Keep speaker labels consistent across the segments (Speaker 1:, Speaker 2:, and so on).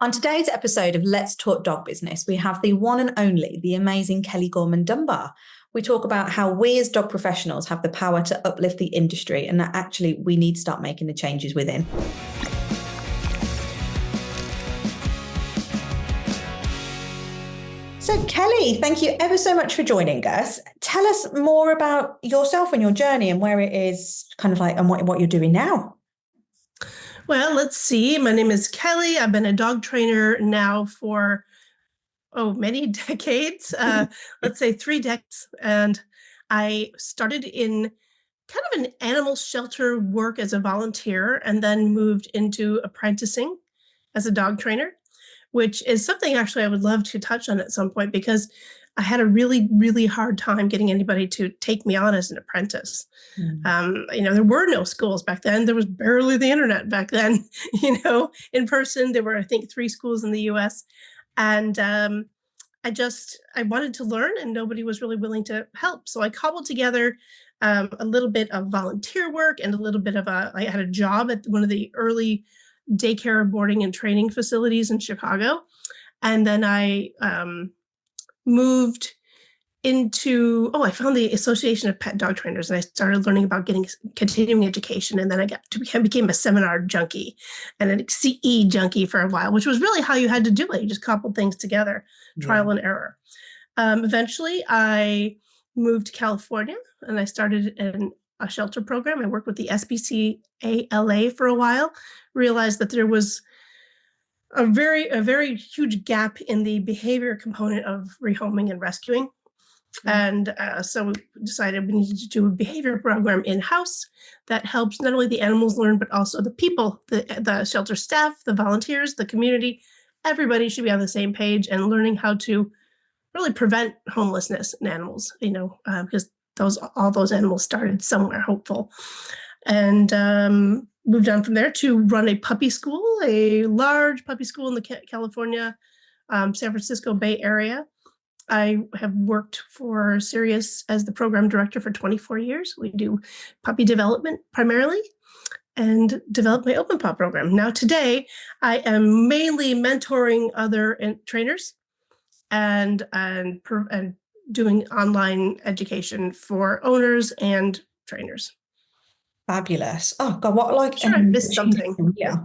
Speaker 1: On today's episode of Let's Talk Dog Business, we have the one and only, the amazing Kelly Gorman Dunbar. We talk about how we as dog professionals have the power to uplift the industry and that actually we need to start making the changes within. So Kelly, thank you ever so much for joining us. Tell us more about yourself and your journey and where it is kind of like and what you're doing now.
Speaker 2: Well, let's see. My name is Kelly. I've been a dog trainer now for, many decades. Let's say 3 decades. And I started in kind of an animal shelter work as a volunteer and then moved into apprenticing as a dog trainer, which is something actually I would love to touch on at some point because I had a really, really hard time getting anybody to take me on as an apprentice. There were no schools back then. There was barely the internet back then, in person. There were, I think, 3 schools in the US. And I wanted to learn and nobody was really willing to help. So I cobbled together a little bit of volunteer work and a little bit of I had a job at one of the early daycare boarding and training facilities in Chicago. And then I moved into, I found the Association of Pet Dog Trainers and I started learning about getting continuing education. And then I became a seminar junkie and a CE junkie for a while, which was really how you had to do it. You just coupled things together, trial and error. Eventually I moved to California and I started a shelter program. I worked with the SPCA-LA for a while, realized that there was a very huge gap in the behavior component of rehoming and rescuing. And so we decided we needed to do a behavior program in-house that helps not only the animals learn, but also the people, the shelter staff, the volunteers, the community. Everybody should be on the same page and learning how to really prevent homelessness in animals, because all those animals started somewhere hopeful. And moved on from there to run a puppy school, a large puppy school in the California, San Francisco Bay Area. I have worked for Sirius as the program director for 24 years. We do puppy development primarily and developed my Open Paw program. Now today, I am mainly mentoring other trainers and doing online education for owners and trainers.
Speaker 1: Fabulous. Oh God, what
Speaker 2: Sure, I missed something.
Speaker 1: Yeah.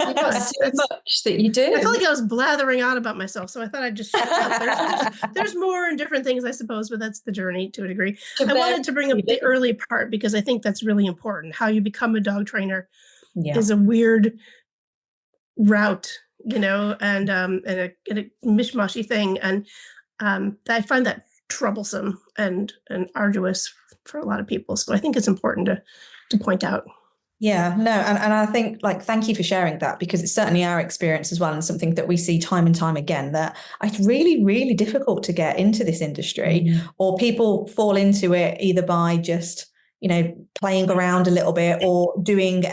Speaker 3: You've got so much that you do.
Speaker 2: I felt like I was blathering on about myself, so I thought I'd just shut up. There's more and different things, I suppose, but that's the journey to a degree. I wanted to bring up the early part because I think that's really important. How you become a dog trainer is a weird route, and a mishmashy thing. And I find that troublesome and arduous for a lot of people. So I think it's important to point out.
Speaker 1: Yeah, no, and I think thank you for sharing that because it's certainly our experience as well and something that we see time and time again that it's really, really difficult to get into this industry or people fall into it either by just, playing around a little bit or doing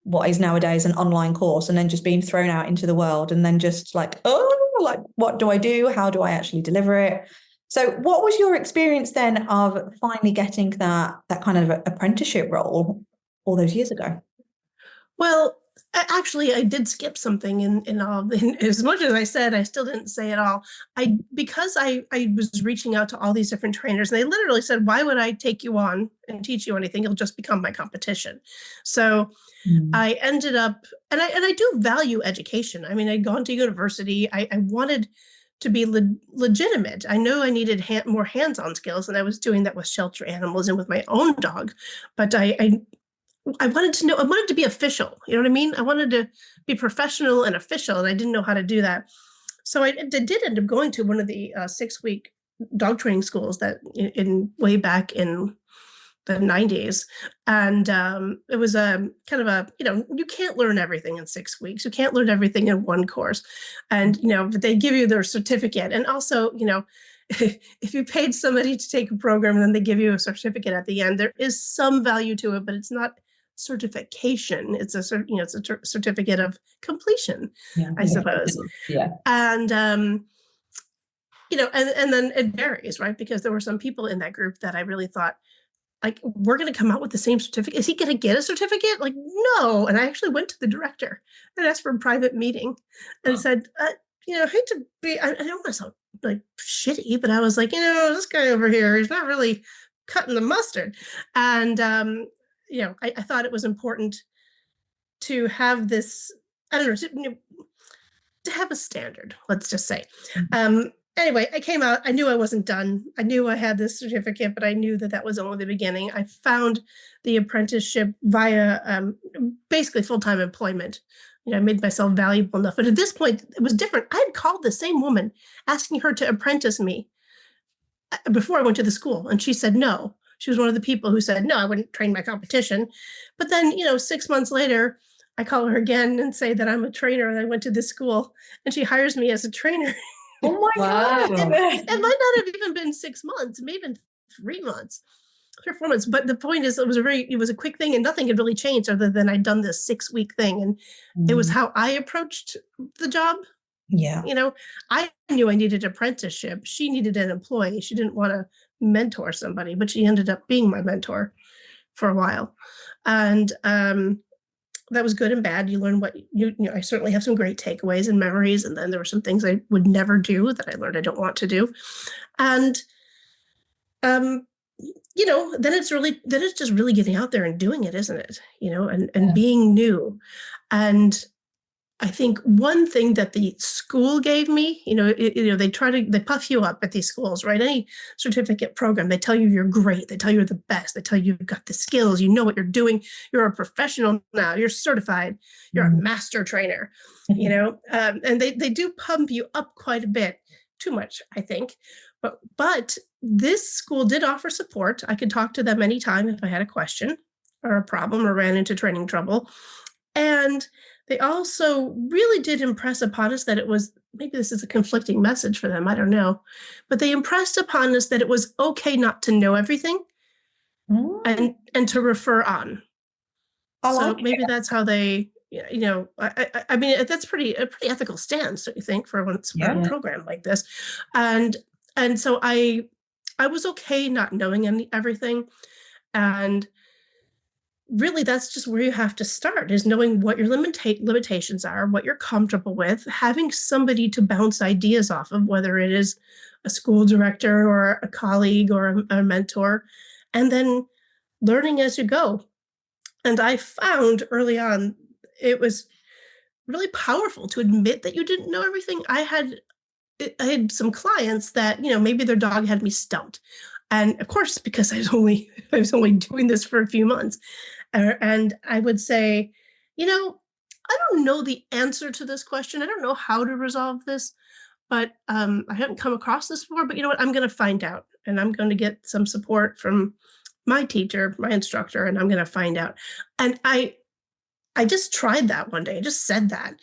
Speaker 1: what is nowadays an online course and then just being thrown out into the world and then just what do I do? How do I actually deliver it? So what was your experience then of finally getting that kind of apprenticeship role all those years ago?
Speaker 2: Well, actually, I did skip something in as much as I said, I still didn't say it all. Because I was reaching out to all these different trainers, and they literally said, why would I take you on and teach you anything? You'll just become my competition. So I ended up, and I do value education. I mean, I'd gone to university. I wanted to be legitimate. I know I needed more hands-on skills, and I was doing that with shelter animals and with my own dog. But I wanted to know, I wanted to be official. You know what I mean? I wanted to be professional and official, and I didn't know how to do that. So I did end up going to one of the 6-week dog training schools that in way back in the 90s. And it was a kind of you can't learn everything in 6 weeks. You can't learn everything in one course. And, but they give you their certificate. And also, if you paid somebody to take a program and then they give you a certificate at the end, there is some value to it, but it's not certification. It's a certificate of completion, I suppose.
Speaker 3: Yeah.
Speaker 2: And and then it varies, right? Because there were some people in that group that I really thought like, we're going to come out with the same certificate. Is he going to get a certificate? Like, no. And I actually went to the director and asked for a private meeting and said, I hate to be, I don't want to sound like shitty, but I was like, this guy over here, he's not really cutting the mustard. And, I thought it was important to have this, I don't know, to have a standard, let's just say. Anyway, I came out, I knew I wasn't done. I knew I had this certificate, but I knew that was only the beginning. I found the apprenticeship via basically full-time employment. I made myself valuable enough. But at this point, it was different. I had called the same woman asking her to apprentice me before I went to the school. And she said no. She was one of the people who said, no, I wouldn't train my competition. But then, 6 months later, I call her again and say that I'm a trainer and I went to this school, and she hires me as a trainer.
Speaker 1: Oh my God.
Speaker 2: It might not have even been 6 months, maybe even 3 months. 3 or 4 months. But the point is, it was a quick thing, and nothing had really changed other than I'd done this 6-week thing. And it was how I approached the job.
Speaker 1: Yeah.
Speaker 2: I knew I needed an apprenticeship. She needed an employee. She didn't want to mentor somebody, but she ended up being my mentor for a while. And that was good and bad. You learn what I certainly have some great takeaways and memories. And then there were some things I would never do that I learned I don't want to do. And, then it's just really getting out there and doing it, isn't it? And being new. And I think one thing that the school gave me, they puff you up at these schools, right? Any certificate program, they tell you you're great. They tell you you're the best. They tell you you've got the skills. You know what you're doing. You're a professional now. You're certified. You're a master trainer, and they do pump you up quite a bit. Too much, I think. But this school did offer support. I could talk to them anytime if I had a question or a problem or ran into training trouble. And they also really did impress upon us that it was, maybe this is a conflicting message for them, I don't know, but they impressed upon us that it was okay not to know everything and to refer on. So maybe that's how they, I mean, that's a pretty ethical stance, don't you think, for a program like this? And so I was okay not knowing everything. And really, that's just where you have to start, is knowing what your limitations are, what you're comfortable with, having somebody to bounce ideas off of, whether it is a school director or a colleague or a mentor, and then learning as you go. And I found early on, it was really powerful to admit that you didn't know everything. I had some clients that, maybe their dog had me stumped. And of course, because I was only doing this for a few months. And I would say, I don't know the answer to this question. I don't know how to resolve this, but I haven't come across this before. But you know what? I'm going to find out, and I'm going to get some support from my teacher, my instructor, and I'm going to find out. And I just tried that one day. I just said that,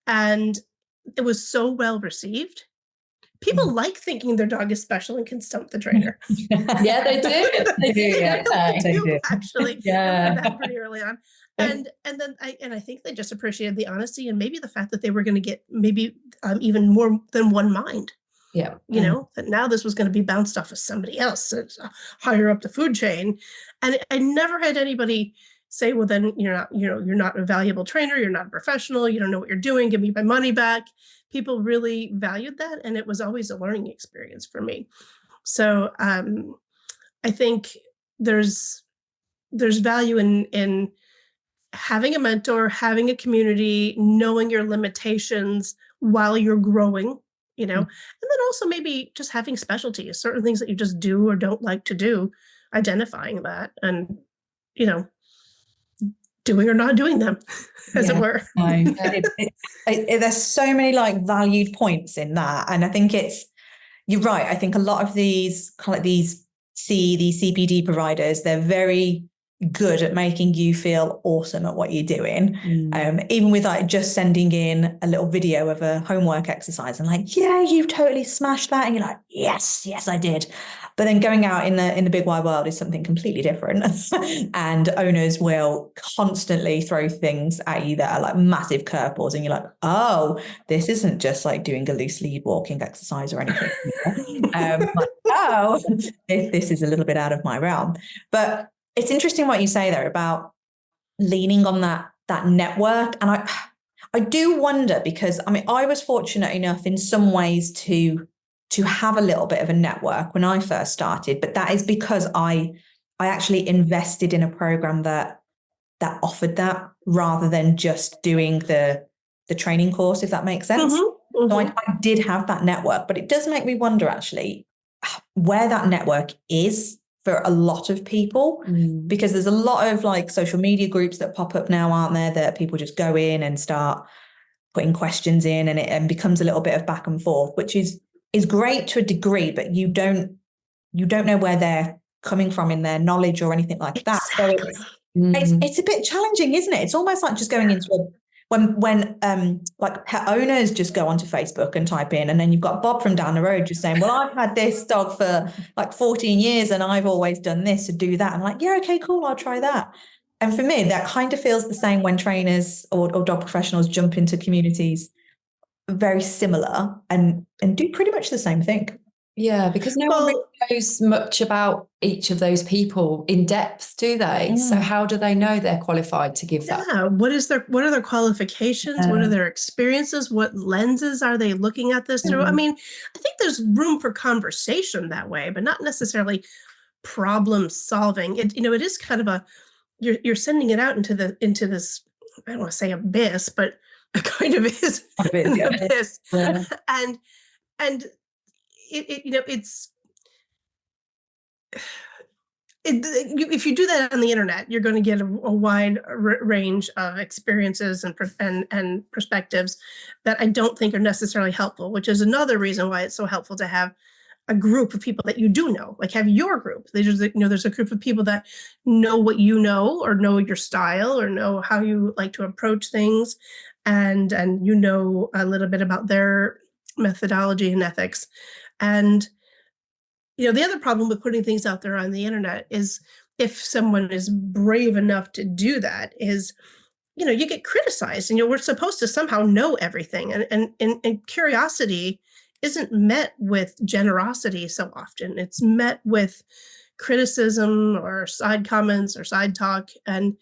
Speaker 2: and it was so well received. People like thinking their dog is special and can stump the trainer.
Speaker 3: Yeah, they do. They do. Yeah,
Speaker 2: they do actually.
Speaker 3: Yeah.
Speaker 2: I learned that pretty early on. And then I think they just appreciated the honesty and maybe the fact that they were going to get maybe even more than one mind.
Speaker 3: Yeah.
Speaker 2: That now this was going to be bounced off of somebody else higher up the food chain. And I never had anybody say, well, then you're not a valuable trainer. You're not a professional. You don't know what you're doing. Give me my money back. People really valued that. And it was always a learning experience for me. So I think there's value in having a mentor, having a community, knowing your limitations while you're growing, and then also maybe just having specialties, certain things that you just do or don't like to do, identifying that and, doing or not doing them, as it were.
Speaker 1: There's so many valued points in that. And I think you're right. I think a lot of these kind of these CPD providers, they're very good at making you feel awesome at what you're doing. Even with just sending in a little video of a homework exercise and yeah, you've totally smashed that. And you're like, yes, I did. But then going out in the big wide world is something completely different. And owners will constantly throw things at you that are massive curveballs. And you're like, oh, this isn't just doing a loose lead walking exercise or anything. so this is a little bit out of my realm. But it's interesting what you say there about leaning on that network. And I do wonder, because I mean, I was fortunate enough in some ways to have a little bit of a network when I first started, but that is because I actually invested in a program that offered that, rather than just doing the training course, if that makes sense.
Speaker 2: Mm-hmm.
Speaker 1: So I did have that network, but it does make me wonder actually where that network is for a lot of people, because there's a lot of like social media groups that pop up now, aren't there, that people just go in and start putting questions in, and it becomes a little bit of back and forth, which is great to a degree, but you don't know where they're coming from in their knowledge or anything like that.
Speaker 2: Exactly.
Speaker 1: So it's a bit challenging, isn't it? It's almost like just going into when like pet owners just go onto Facebook and type in, and then you've got Bob from down the road just saying, well, I've had this dog for like 14 years and I've always done this to do that. I'm like, yeah, okay, cool, I'll try that. And for me, that kind of feels the same when trainers or dog professionals jump into communities very similar and do pretty much the same thing.
Speaker 3: Yeah, because no one really knows much about each of those people in depth, do they? So how do they know they're qualified to give that?
Speaker 2: Yeah, what are their qualifications? What are their experiences? What lenses are they looking at this through? I mean, I think there's room for conversation that way, but not necessarily problem solving. It is kind of you're sending it out into this, I don't want to say abyss, but it kind of is an abyss. Yeah. and if you do that on the internet, you're going to get a wide range of experiences and perspectives that I don't think are necessarily helpful, which is another reason why it's so helpful to have a group of people that you do know, like have your group. There's a group of people that know what you know, or know your style, or know how you like to approach things, and you know a little bit about their methodology and ethics. And the other problem with putting things out there on the internet is, if someone is brave enough to do that, is, you get criticized, and we're supposed to somehow know everything. And curiosity isn't met with generosity so often. It's met with criticism or side comments or side talk. And,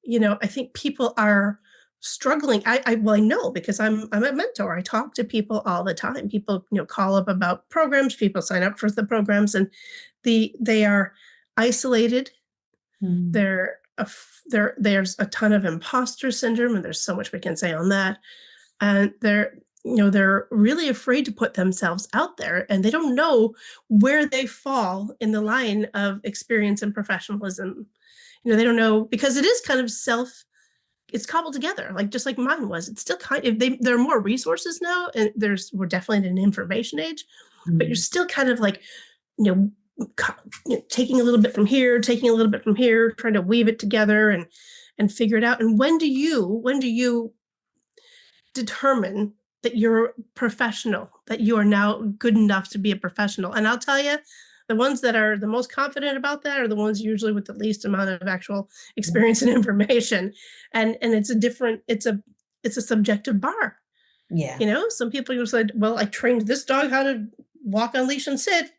Speaker 2: I think people are struggling. I know, because I'm a mentor. I talk to people all the time. People, call up about programs, people sign up for the programs, and they are isolated. There's a ton of imposter syndrome, and there's so much we can say on that. And they're really afraid to put themselves out there, and they don't know where they fall in the line of experience and professionalism. They don't know, because it is kind of it's cobbled together, just like mine was. It's still there are more resources now, and we're definitely in an information age, but you're still kind of like, taking a little bit from here, taking a little bit from here, trying to weave it together and figure it out. And when do you determine that you're professional, that you are now good enough to be a professional? And I'll tell you, the ones that are the most confident about that are the ones usually with the least amount of actual experience and information. And it's a subjective bar.
Speaker 1: Yeah.
Speaker 2: Some people said, well, I trained this dog how to walk on leash and sit.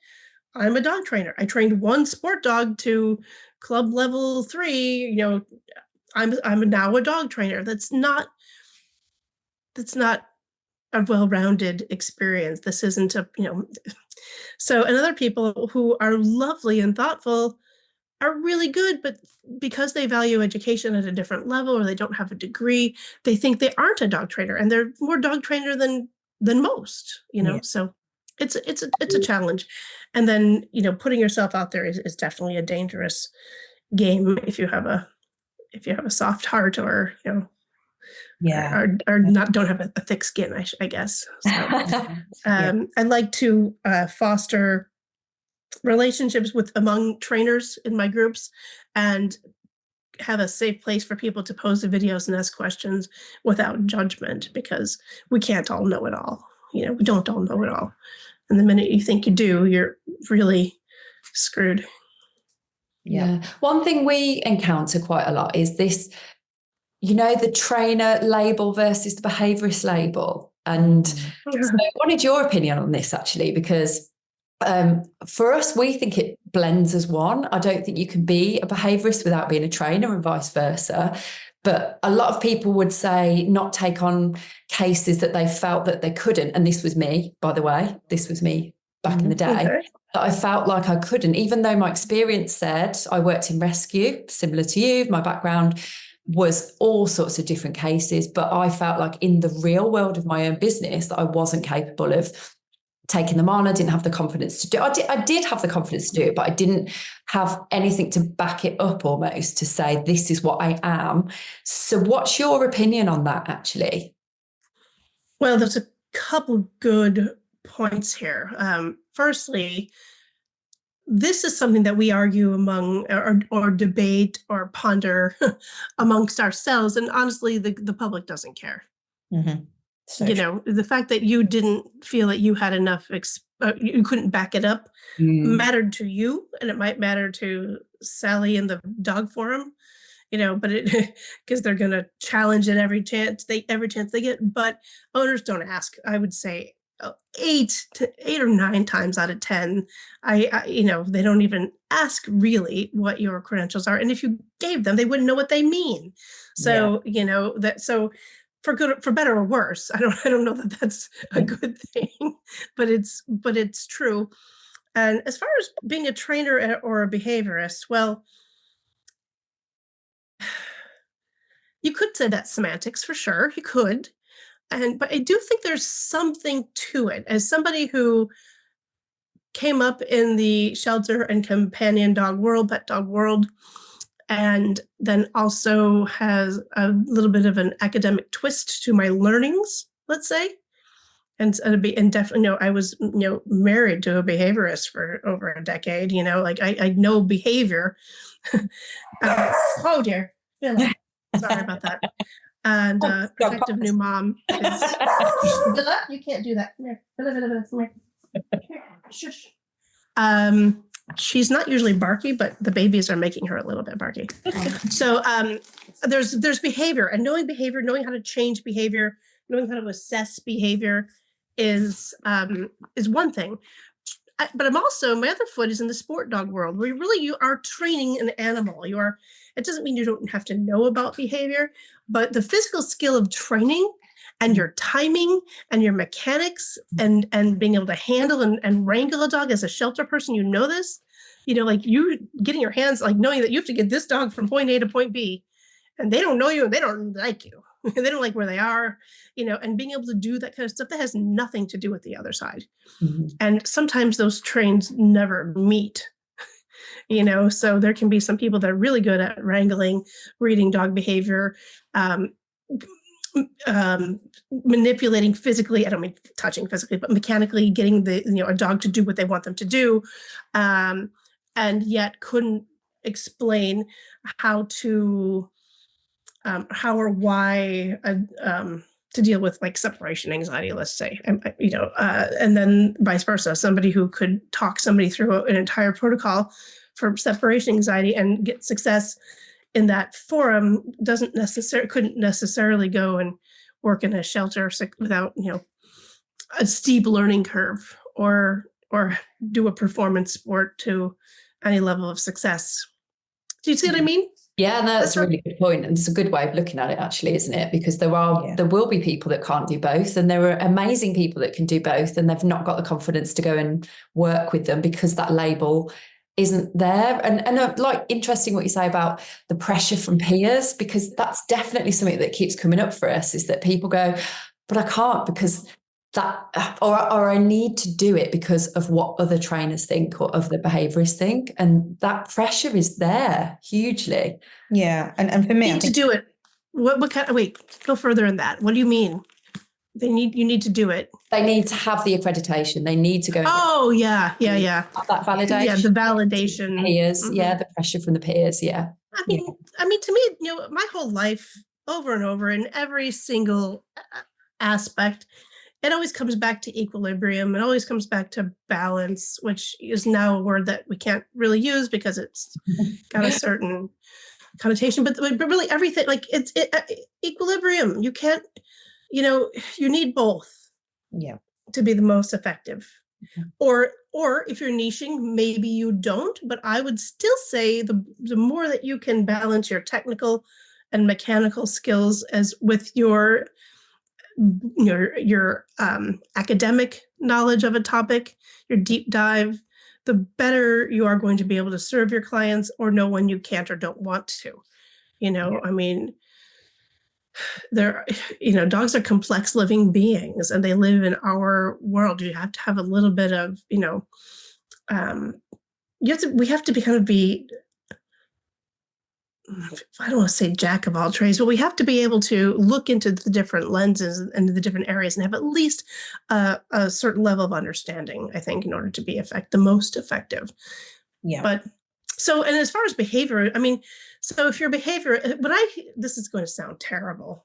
Speaker 2: I'm a dog trainer. I trained one sport dog to club level 3. I'm now a dog trainer. That's not a well-rounded experience. This isn't So, and other people who are lovely and thoughtful are really good, but because they value education at a different level, or they don't have a degree, they think they aren't a dog trainer, and they're more dog trainer than most. Yeah. So it's a challenge. And then putting yourself out there is definitely a dangerous game if you have a soft heart, or or not, don't have a thick skin, I guess. So, I like to foster relationships among trainers in my groups, and have a safe place for people to post the videos and ask questions without judgment, because we can't all know it all. We don't all know it all. And the minute you think you do, you're really screwed.
Speaker 3: Yeah. One thing we encounter quite a lot is this, the trainer label versus the behaviorist label. And so I wanted your opinion on this, actually, because For us, we think it blends as one. I don't think you can be a behaviorist without being a trainer and vice versa. But a lot of people would say not take on cases that they felt that they couldn't. And this was me, by the way. This was me back in the day.
Speaker 2: Okay.
Speaker 3: That I felt like I couldn't, even though my experience said I worked in rescue, similar to you. My background was all sorts of different cases, but I felt like in the real world of my own business that I wasn't capable of taking them on. I didn't have the confidence to do it. I did have the confidence to do it, but I didn't have anything to back it up almost to say, this is what I am. So what's your opinion on that, actually?
Speaker 2: Well, there's a couple good points here. Firstly, this is something that we argue among or debate or ponder amongst ourselves. And honestly, the public doesn't care.
Speaker 1: Mm-hmm. So
Speaker 2: you know, the fact that you didn't feel that you had enough, you couldn't back it up, mattered to you, and it might matter to Sally in the dog forum, you know, but it because they're going to challenge it every chance they get. But owners don't ask. I would say 8 or 9 times out of 10, I you know, they don't even ask really what your credentials are, and if you gave them, they wouldn't know what they mean. So you know that so. For better or worse, I don't know that that's a good thing, but it's true. And as far as being a trainer or a behaviorist, well, you could say that's semantics for sure. You could, but I do think there's something to it. As somebody who came up in the shelter and companion dog world, pet dog world, and then also has a little bit of an academic twist to my learnings, let's say. And definitely, you know, I was, you know, married to a behaviorist for over a decade, you know, like I know behavior. Oh dear, Philip. Sorry about that. And protective new mom is, you can't do that. Come here. Shush. She's not usually barky, but the babies are making her a little bit barky. So there's behavior, and knowing behavior, knowing how to change behavior, knowing how to assess behavior is one thing. But I'm also, my other foot is in the sport dog world, where you are training an animal. It doesn't mean you don't have to know about behavior, but the physical skill of training and your timing and your mechanics and being able to handle and wrangle a dog as a shelter person, you know this, you know, like you getting your hands, like knowing that you have to get this dog from point A to point B, and they don't know you and they don't like you. They don't like where they are, you know, and being able to do that kind of stuff that has nothing to do with the other side. Mm-hmm. And sometimes those trains never meet. You know, so there can be some people that are really good at wrangling, reading dog behavior, manipulating physically. I don't mean touching physically, but mechanically getting a dog to do what they want them to do, and yet couldn't explain how or why to deal with like separation anxiety, let's say, and then vice versa. Somebody who could talk somebody through an entire protocol for separation anxiety and get success in that forum couldn't necessarily go and work in a shelter without, you know, a steep learning curve or do a performance sport to any level of success. Do you see what I mean?
Speaker 3: Yeah, no, that's a really good point. And it's a good way of looking at it, actually, isn't it? Because there will be people that can't do both, and there are amazing people that can do both, and they've not got the confidence to go and work with them because that label isn't there. And like interesting what you say about the pressure from peers, because that's definitely something that keeps coming up for us, is that people go, but I can't because that, or I need to do it because of what other trainers think or other behaviorists think. And that pressure is there hugely.
Speaker 1: Yeah. And for me,
Speaker 2: you need to do it. What kind of, wait, go further in that. What do you mean? You need to do it.
Speaker 3: They need to have the accreditation. They need to go.
Speaker 2: Yeah.
Speaker 3: That validation.
Speaker 2: Yeah, the validation.
Speaker 3: Peers. Mm-hmm. Yeah, the pressure from the peers. Yeah.
Speaker 2: I mean, to me, you know, my whole life, over and over, in every single aspect, it always comes back to equilibrium. It always comes back to balance, which is now a word that we can't really use because it's got a certain connotation. But really, everything, like it's equilibrium. You can't. You know, you need both to be the most effective. Or if you're niching, maybe you don't, but I would still say the more that you can balance your technical and mechanical skills as with your academic knowledge of a topic, your deep dive, the better you are going to be able to serve your clients or know when you can't or don't want to. I mean, dogs are complex living beings and they live in our world. You have to have a little bit of, we have to be I don't want to say jack of all trades, but we have to be able to look into the different lenses and the different areas and have at least a certain level of understanding, I think, in order to be the most effective.
Speaker 1: Yeah.
Speaker 2: But and as far as behavior, I mean, so if your behavior, this is going to sound terrible,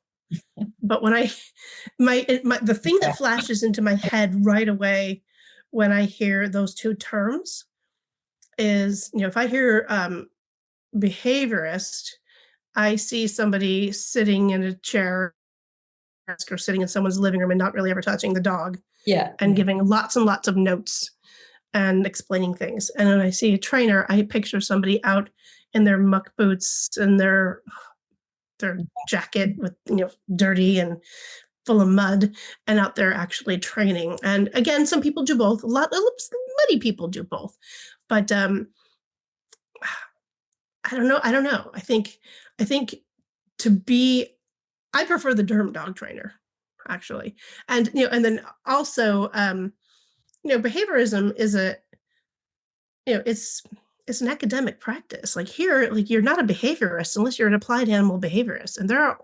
Speaker 2: but when the thing that flashes into my head right away when I hear those two terms is, if I hear behaviorist, I see somebody sitting in a chair or sitting in someone's living room and not really ever touching the dog.
Speaker 3: Yeah.
Speaker 2: And giving lots and lots of notes and explaining things. And when I see a trainer, I picture somebody out in their muck boots and their jacket with, dirty and full of mud and out there actually training. And again, some people do both. Many people do both. But I don't know. I think I prefer the derm dog trainer, actually. And, and then also, behaviorism is it's an academic practice. Like here, like you're not a behaviorist unless you're an applied animal behaviorist. And there are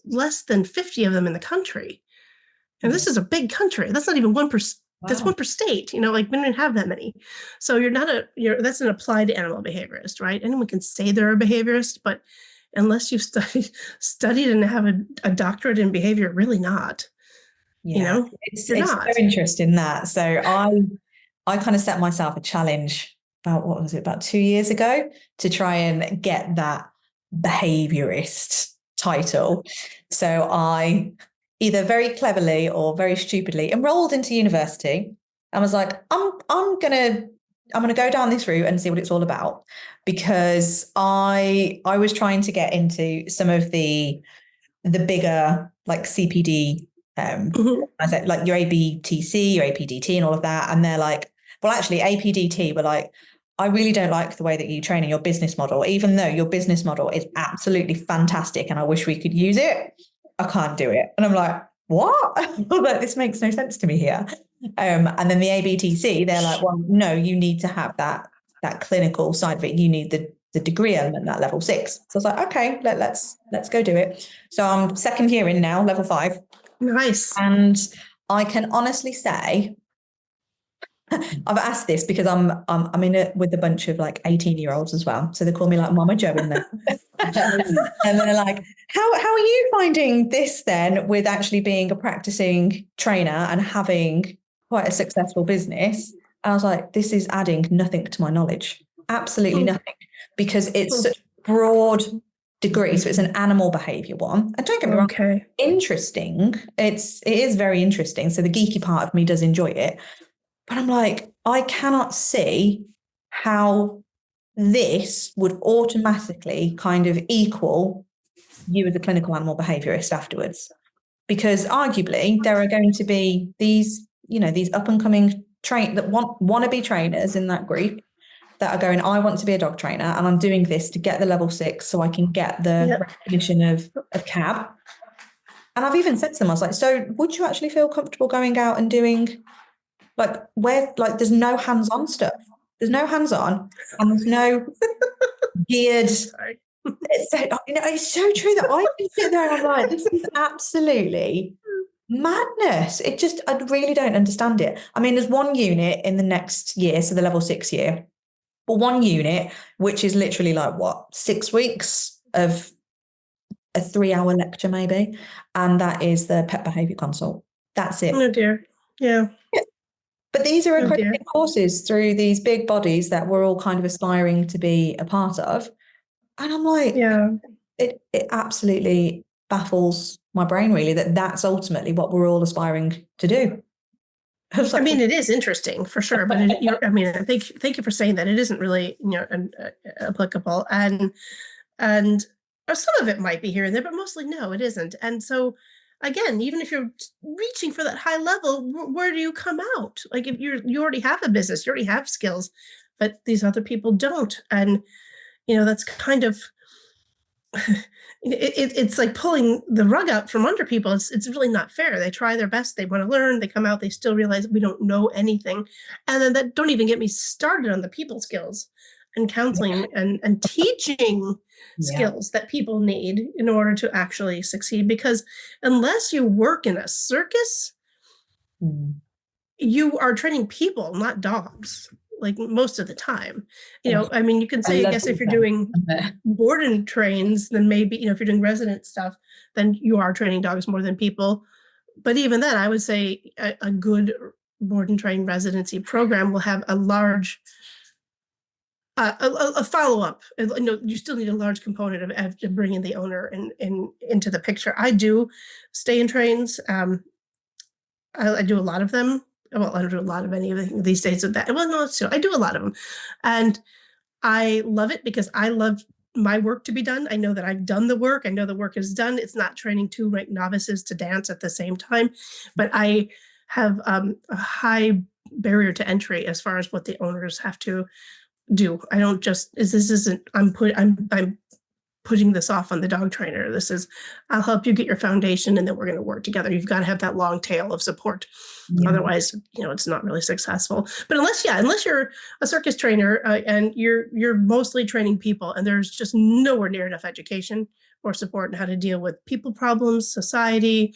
Speaker 2: less than 50 of them in the country. And this is a big country. That's not even 1%. Wow. That's one per state, we don't even have that many. So that's an applied animal behaviorist, right? Anyone can say they're a behaviorist, but unless you've studied and have a doctorate in behavior, really not.
Speaker 1: Yeah. It's so interesting that. So I kind of set myself a challenge about 2 years ago to try and get that behaviorist title. So I either very cleverly or very stupidly enrolled into university and was like, I'm gonna go down this route and see what it's all about, because I was trying to get into some of the bigger like CPD, I said like your ABTC, your APDT, and all of that, and they're like, well, actually APDT were like, I really don't like the way that you train in your business model, even though your business model is absolutely fantastic and I wish we could use it. I can't do it. And I'm like, what? Like, this makes no sense to me here. And then the ABTC, they're like, well, no, you need to have that clinical side of it. You need the degree element, that level 6. So I was like, okay, let's go do it. So I'm second year in now, level 5.
Speaker 2: Nice.
Speaker 1: And I can honestly say, I've asked this because I'm in it with a bunch of like 18-year-olds as well. So they call me like Mama Joe in there. And they're like, how are you finding this then with actually being a practicing trainer and having quite a successful business? And I was like, this is adding nothing to my knowledge. Absolutely nothing, because it's such a broad degree. So it's an animal behavior one. And don't get me wrong, interesting. It is very interesting. So the geeky part of me does enjoy it. But I'm like, I cannot see how this would automatically kind of equal you as a clinical animal behaviorist afterwards. Because arguably there are going to be these up and coming that want to be trainers in that group that are going, I want to be a dog trainer and I'm doing this to get the level 6 so I can get the recognition of CAB. And I've even said to them, I was like, so would you actually feel comfortable going out and doing like where like there's no hands-on stuff. There's no hands-on and there's no geared. It's so true that I can sit there and I'm like, this is absolutely madness. I really don't understand it. I mean, there's one unit in the next year, so the level 6 year, but one unit, which is literally like 6 weeks of a 3-hour lecture maybe. And that is the pet behavior consult. That's it.
Speaker 2: Oh dear. Yeah.
Speaker 1: But these are accredited courses through these big bodies that we're all kind of aspiring to be a part of. And I'm like, it absolutely baffles my brain really that that's ultimately what we're all aspiring to do.
Speaker 2: I mean, it is interesting for sure, but thank you for saying that. It isn't really, applicable, and some of it might be here and there, but mostly no, it isn't. And so, again, even if you're reaching for that high level, where do you come out? Like, if you already have a business, you already have skills, but these other people don't, and that's kind of. It's like pulling the rug out from under people. It's really not fair. They try their best. They want to learn. They come out. They still realize we don't know anything. And then that don't even get me started on the people skills and counseling and teaching skills that people need in order to actually succeed. Because unless you work in a circus, you are training people, not dogs. Like most of the time, I mean, you can say, I guess if you're doing board and trains, then maybe, if you're doing resident stuff, then you are training dogs more than people. But even then, I would say a good board and train residency program will have a large, a follow-up. You still need a large component of bringing the owner into the picture. I do stay in trains. I do a lot of them. Well, I don't do a lot of any of these days of that. Well, no, I do a lot of them. And I love it because I love my work to be done. I know that I've done the work. I know the work is done. It's not training two ranked novices to dance at the same time. But I have a high barrier to entry as far as what the owners have to do. I don't just, I'm putting this off on the dog trainer. This is, I'll help you get your foundation and then we're going to work together. You've got to have that long tail of support. Otherwise, it's not really successful. But unless you're a circus trainer and you're mostly training people and there's just nowhere near enough education or support on how to deal with people problems, society,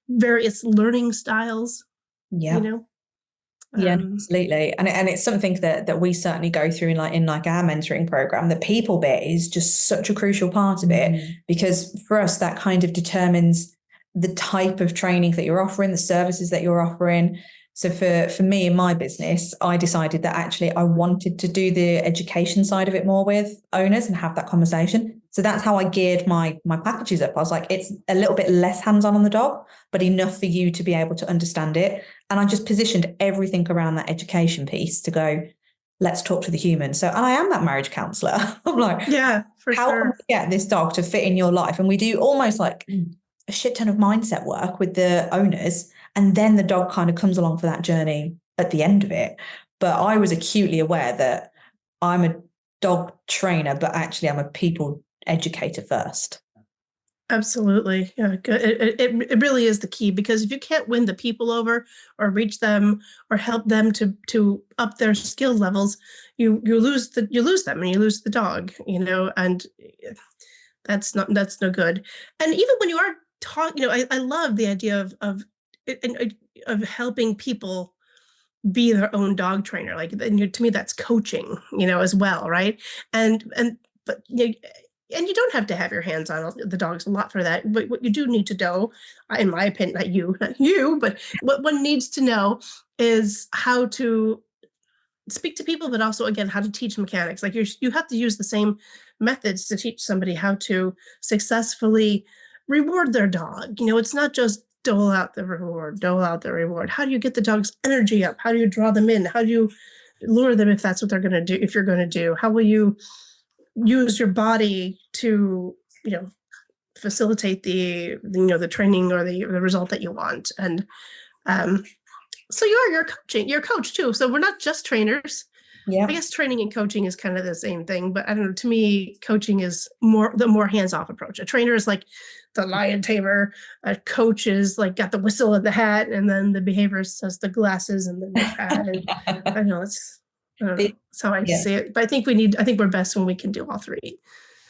Speaker 2: various learning styles,
Speaker 1: Yeah, absolutely. And it's something that we certainly go through in our mentoring program. The people bit is just such a crucial part of it, because for us, that kind of determines the type of training that you're offering, the services that you're offering. So for me in my business, I decided that actually I wanted to do the education side of it more with owners and have that conversation. So that's how I geared my packages up. I was like, it's a little bit less hands-on on the dog, but enough for you to be able to understand it. And I just positioned everything around that education piece to go, let's talk to the human. So, and I am that marriage counselor. I'm like, how can we get this dog to fit in your life? And we do almost like a shit ton of mindset work with the owners. And then the dog kind of comes along for that journey at the end of it. But I was acutely aware that I'm a dog trainer, but actually I'm a people educator first.
Speaker 2: Absolutely. Yeah, good. It really is the key, because if you can't win the people over or reach them or help them to up their skill levels, you lose them and you lose the dog, and that's no good. And even when you are talking, I love the idea of helping people be their own dog trainer. Like, to me, that's coaching, as well, right? But and you don't have to have your hands on the dogs a lot for that. But what you do need to know, in my opinion, not you, but what one needs to know is how to speak to people, but also, again, how to teach mechanics. Like, you have to use the same methods to teach somebody how to successfully reward their dog. It's not just dole out the reward. How do you get the dog's energy up? How do you draw them in? How do you lure them if that's what they're going to do, if you're going to do? How will you use your body to, facilitate the training or the result that you want? And so you're a coach too. So we're not just trainers. Yeah. I guess training and coaching is kind of the same thing, but I don't know, to me, coaching is the more hands-off approach. A trainer is like the lion tamer. A coach is like got the whistle and the hat, and then the behaviorist has the glasses and the notepad. And I don't know, that's how I see it. But I think we're best when we can do all three.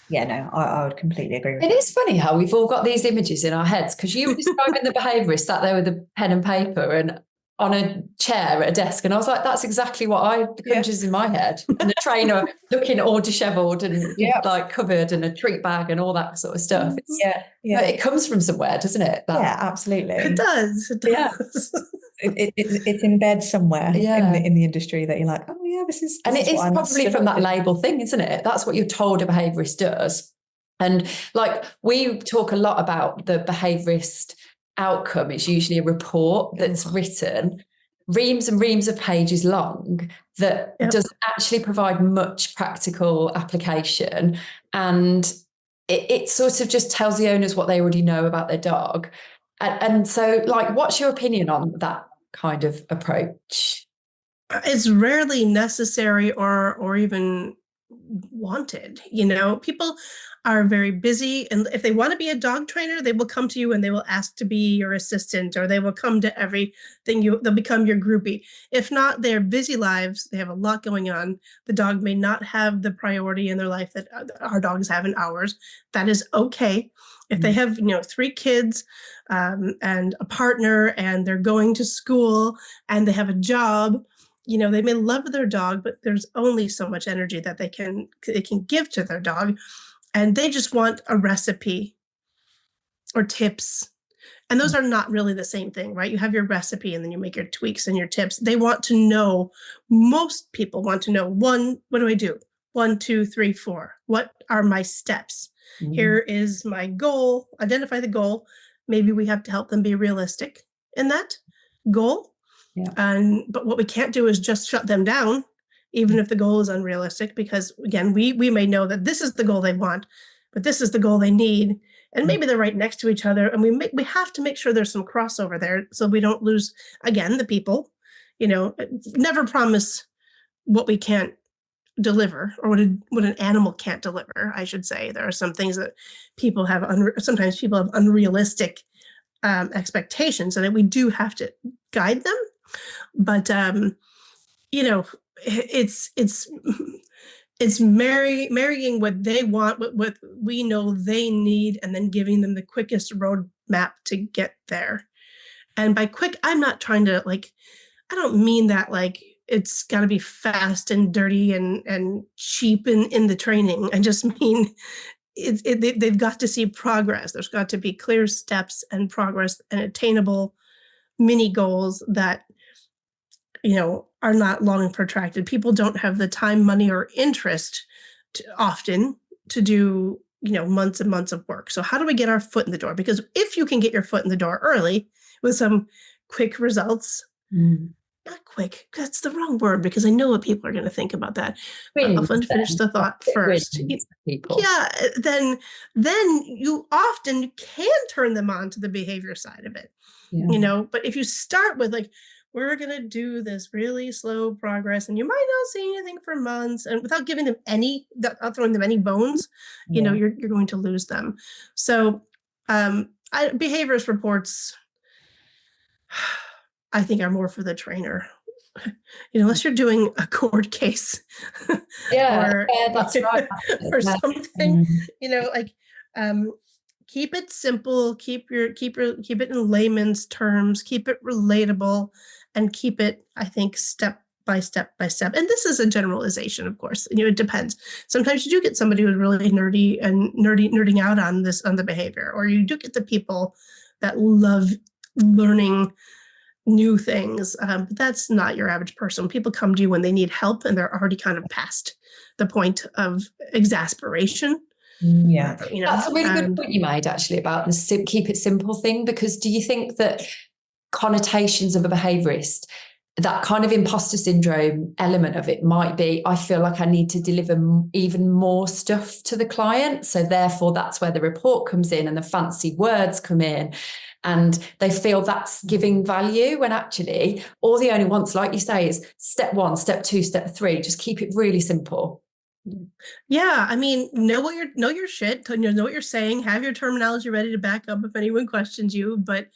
Speaker 1: Yeah, no, I would completely agree with
Speaker 3: that. It is funny how we've all got these images in our heads, because you were describing the behaviorist sat there with a pen and paper and on a chair at a desk, and I was like, that's exactly what conjures in my head. And the trainer looking all disheveled and like covered, and a treat bag and all that sort of stuff. But it comes from somewhere, doesn't it?
Speaker 1: Yeah, absolutely.
Speaker 2: It does.
Speaker 1: Yeah. It's embed somewhere in the industry that you're like, oh yeah, this is
Speaker 3: and it is probably from that label thing, isn't it? That's what you're told a behaviorist does. And like, we talk a lot about the behaviorist outcome. It's usually a report that's written, reams and reams of pages long that doesn't actually provide much practical application. And it sort of just tells the owners what they already know about their dog. And so, like, what's your opinion on that kind of approach?
Speaker 2: It's rarely necessary or even wanted. People are very busy, and if they want to be a dog trainer, they will come to you and they will ask to be your assistant, or they will come to everything. They'll become your groupie. If not, they're busy lives. They have a lot going on. The dog may not have the priority in their life that our dogs have in ours. That is okay. If they have 3 kids and a partner, and they're going to school and they have a job, they may love their dog, but there's only so much energy that they can give to their dog. And they just want a recipe or tips. And those are not really the same thing, right? You have your recipe and then you make your tweaks and your tips. They want to know, most people want to know, what do I do? 1, 2, 3, 4. What are my steps? Mm-hmm. Here is my goal. Identify the goal. Maybe we have to help them be realistic in that goal. Yeah. But what we can't do is just shut them down, even if the goal is unrealistic, because again, we may know that this is the goal they want, but this is the goal they need. And maybe they're right next to each other. And we have to make sure there's some crossover there so we don't lose, again, the people. Never promise what we can't deliver, or what an animal can't deliver, I should say. There are some things that people have, sometimes people have unrealistic expectations, and we do have to guide them. But it's marrying what they want, what we know they need, and then giving them the quickest roadmap to get there. And by quick, I'm not trying to I don't mean that it's got to be fast and dirty and cheap in the training. I just mean they've got to see progress. There's got to be clear steps and progress and attainable mini goals that are not long and protracted. People don't have the time, money, or interest often to do months and months of work. So how do we get our foot in the door? Because if you can get your foot in the door early with some quick results, not quick, that's the wrong word, because I know what people are going to think about that. I'll finish the thought first. Yeah, then you often can turn them on to the behavior side of it. Yeah. But if you start with we're going to do this really slow progress, and you might not see anything for months, and without giving them throwing them any bones, you're going to lose them. So behaviorist reports, I think, are more for the trainer. Unless you're doing a court case, or that's right, or something, keep it simple, keep it in layman's terms, keep it relatable, and keep it, I think, step by step by step. And this is a generalization, of course. It depends. Sometimes you do get somebody who's really nerdy and nerding out on the behavior, or you do get the people that love learning new things. But that's not your average person. People come to you when they need help and they're already kind of past the point of exasperation.
Speaker 1: Yeah,
Speaker 3: that's a really good point you made, actually, about the keep it simple thing. Because do you think that connotations of a behaviorist, that kind of imposter syndrome element of it might be, I feel like I need to deliver even more stuff to the client, so therefore that's where the report comes in and the fancy words come in, and they feel that's giving value, when actually all they only wants, like you say, is step 1, step 2, step 3. Just keep it really simple.
Speaker 2: Yeah, I mean, know your shit, know what you're saying, have your terminology ready to back up if anyone questions you. But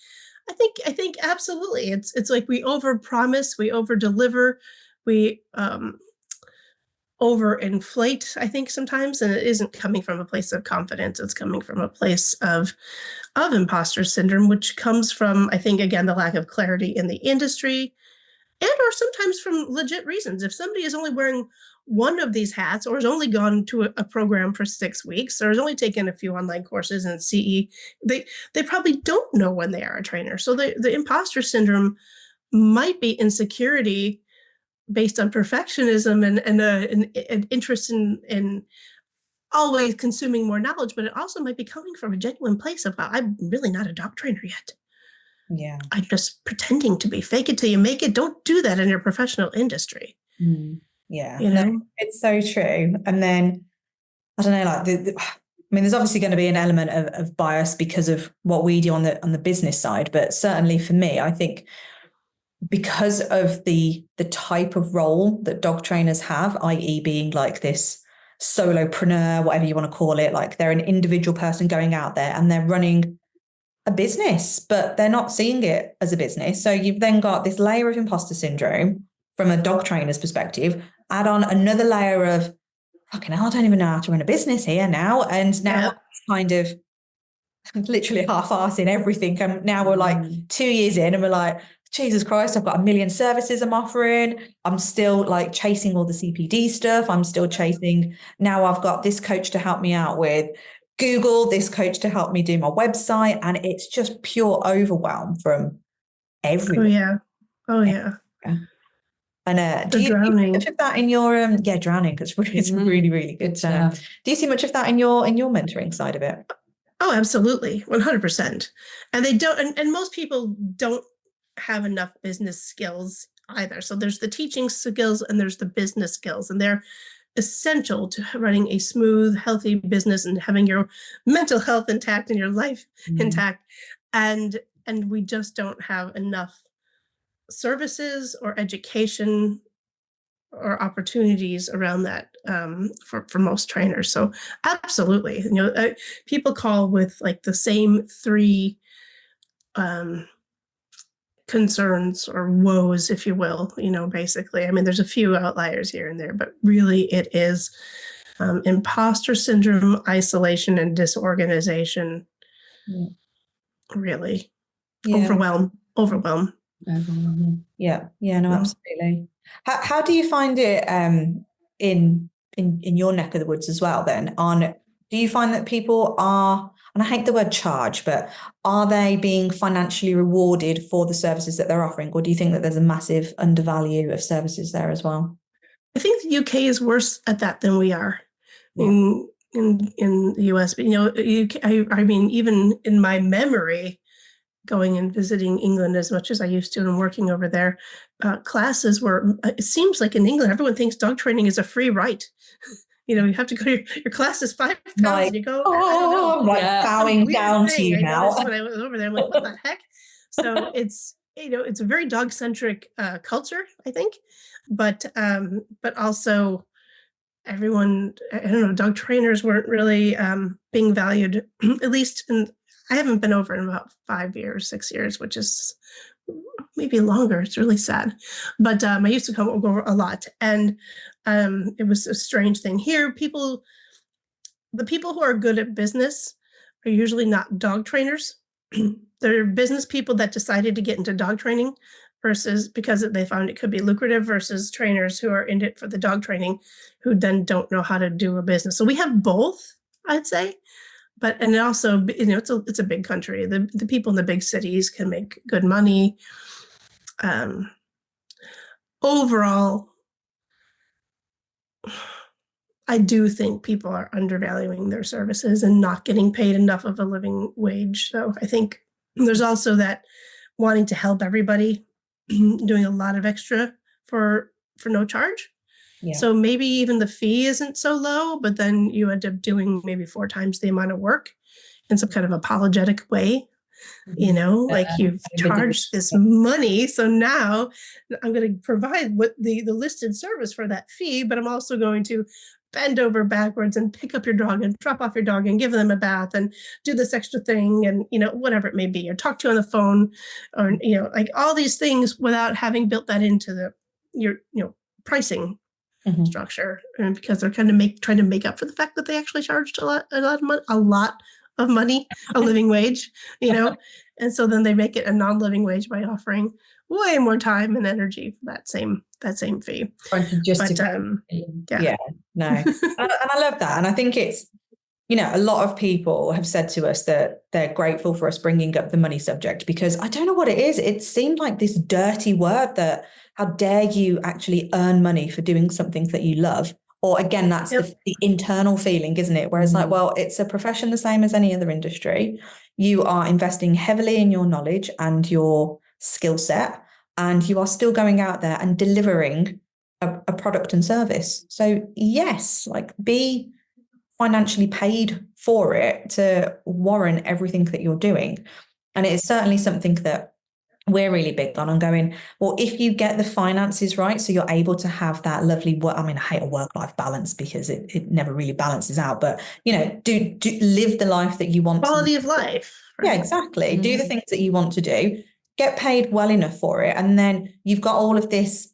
Speaker 2: I think absolutely, it's like we overpromise, we overdeliver, we overinflate, I think, sometimes, and it isn't coming from a place of confidence. It's coming from a place of imposter syndrome, which comes from, I think, again, the lack of clarity in the industry, and or sometimes from legit reasons. If somebody is only wearing one of these hats, or has only gone to a program for 6 weeks, or has only taken a few online courses in CE, they probably don't know when they are a trainer. So the imposter syndrome might be insecurity based on perfectionism and an interest in always consuming more knowledge, but it also might be coming from a genuine place of, I'm really not a dog trainer yet. I'm just pretending to be. Fake it till you make it. Don't do that in your professional industry.
Speaker 1: Yeah,
Speaker 2: No,
Speaker 1: it's so true. And then I don't know, like I mean, there's obviously going to be an element of bias because of what we do on the business side, but certainly for me, I think because of the type of role that dog trainers have, i.e., being like this solopreneur, whatever you want to call it, like they're an individual person going out there and they're running a business, but they're not seeing it as a business. So you've then got this layer of imposter syndrome from a dog trainer's perspective, add on another layer of, fucking hell, I don't even know how to run a business here now. And now it's kind of literally half-assing everything. And now we're like 2 years in and we're like, Jesus Christ, I've got 1 million services I'm offering. I'm still like chasing all the CPD stuff. I'm still chasing, now I've got this coach to help me out with Google, this coach to help me do my website, and it's just pure overwhelm from everyone.
Speaker 2: Oh yeah.
Speaker 1: And do you see much of that in your drowning? Because it's a really, really good term. Do you see much of that in your mentoring side of it?
Speaker 2: Oh, absolutely, 100%. And they don't, and most people don't have enough business skills either. So there's the teaching skills and there's the business skills, and they're essential to running a smooth, healthy business and having your mental health intact and your life intact. And we just don't have enough services or education or opportunities around that for most trainers. So absolutely, people call with like the same 3 concerns or woes, if you will, basically. I mean, there's a few outliers here and there, but really it is imposter syndrome, isolation, and disorganization. Really. Overwhelm.
Speaker 1: Yeah, no, absolutely. How do you find it in your neck of the woods as well then? Do you find that people are, and I hate the word charge, but are they being financially rewarded for the services that they're offering? Or do you think that there's a massive undervalue of services there as well?
Speaker 2: I think the UK is worse at that than we are in the US. But, I mean, even in my memory, going and visiting England as much as I used to and working over there, classes were, it seems like in England, everyone thinks dog training is a free right. You have to go to your class is $5,000. You go,
Speaker 1: I'm like bowing down to you now.
Speaker 2: When I was over there, I'm like, what the heck? So it's, it's a very dog-centric culture, I think. But also everyone, I don't know, dog trainers weren't really being valued, at least I haven't been over in about 5 years, 6 years, which is maybe longer. It's really sad. But I used to come over a lot. And it was a strange thing here. The people who are good at business are usually not dog trainers. They're business people that decided to get into dog training versus because they found it could be lucrative, versus trainers who are in it for the dog training who then don't know how to do a business. So we have both, I'd say. And also, it's a big country. The people in the big cities can make good money. Overall, I do think people are undervaluing their services and not getting paid enough of a living wage. So I think there's also that wanting to help everybody, doing a lot of extra for no charge. Yeah. So maybe even the fee isn't so low, but then you end up doing maybe 4 times the amount of work in some kind of apologetic way. Like you've charged this money, so now I'm going to provide what the listed service for that fee, but I'm also going to bend over backwards and pick up your dog and drop off your dog and give them a bath and do this extra thing and, whatever it may be, or talk to you on the phone, or, like all these things without having built that into your pricing structure, and because they're kind of trying to make up for the fact that they actually charged a lot of money, a living wage, and so then they make it a non-living wage by offering way more time and energy for that same fee.
Speaker 1: Yeah, no, and I love that, and I think it's, a lot of people have said to us that they're grateful for us bringing up the money subject, because I don't know what it is. It seemed like this dirty word that, how dare you actually earn money for doing something that you love? Or again, that's the internal feeling, isn't it? Where it's like, well, it's a profession the same as any other industry. you are investing heavily in your knowledge and your skill set, and you are still going out there and delivering a product and service. So yes, like be financially paid for it to warrant everything that you're doing. And it is certainly something that we're really big on going, well, if you get the finances right, so you're able to have that lovely work. I mean, I hate a work-life balance because it never really balances out, but do live the life that you want.
Speaker 2: Quality of life.
Speaker 1: Right? Yeah, exactly. Do the things that you want to do, get paid well enough for it. And then you've got all of this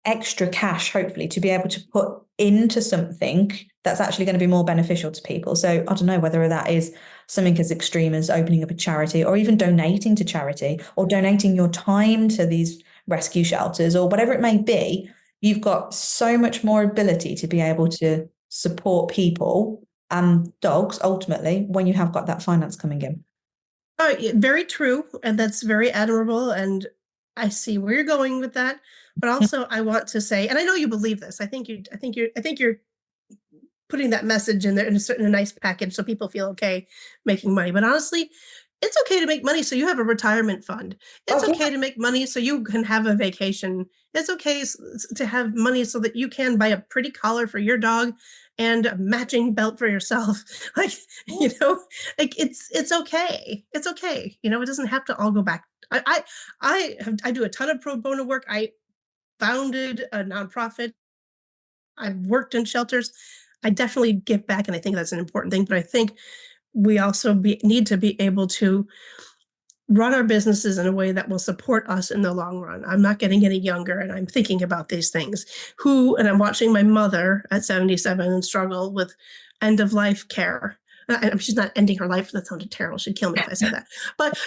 Speaker 1: extra cash, hopefully, to be able to put into something that's actually going to be more beneficial to people. So I don't know whether that is something as extreme as opening up a charity, or even donating to charity, or donating your time to these rescue shelters, or whatever it may be. You've got so much more ability to be able to support people and dogs ultimately when you have got that finance coming in.
Speaker 2: Very true. And that's very admirable. And I see where you're going with that. But also I want to say, and I know you believe this, I think you're putting that message in there in a nice package so people feel okay making money. But honestly, it's okay to make money so you have a retirement fund. It's okay to make money so you can have a vacation. It's okay to have money so that you can buy a pretty collar for your dog and a matching belt for yourself. Like, like it's okay. It's okay. It doesn't have to all go back. I do a ton of pro bono work. I founded a nonprofit. I've worked in shelters. I definitely give back, and I think that's an important thing. But I think we also need to be able to run our businesses in a way that will support us in the long run. I'm not getting any younger, and I'm thinking about these things. And I'm watching my mother at 77 struggle with end-of-life care. She's not ending her life. That sounded terrible. She'd kill me if I said that. But,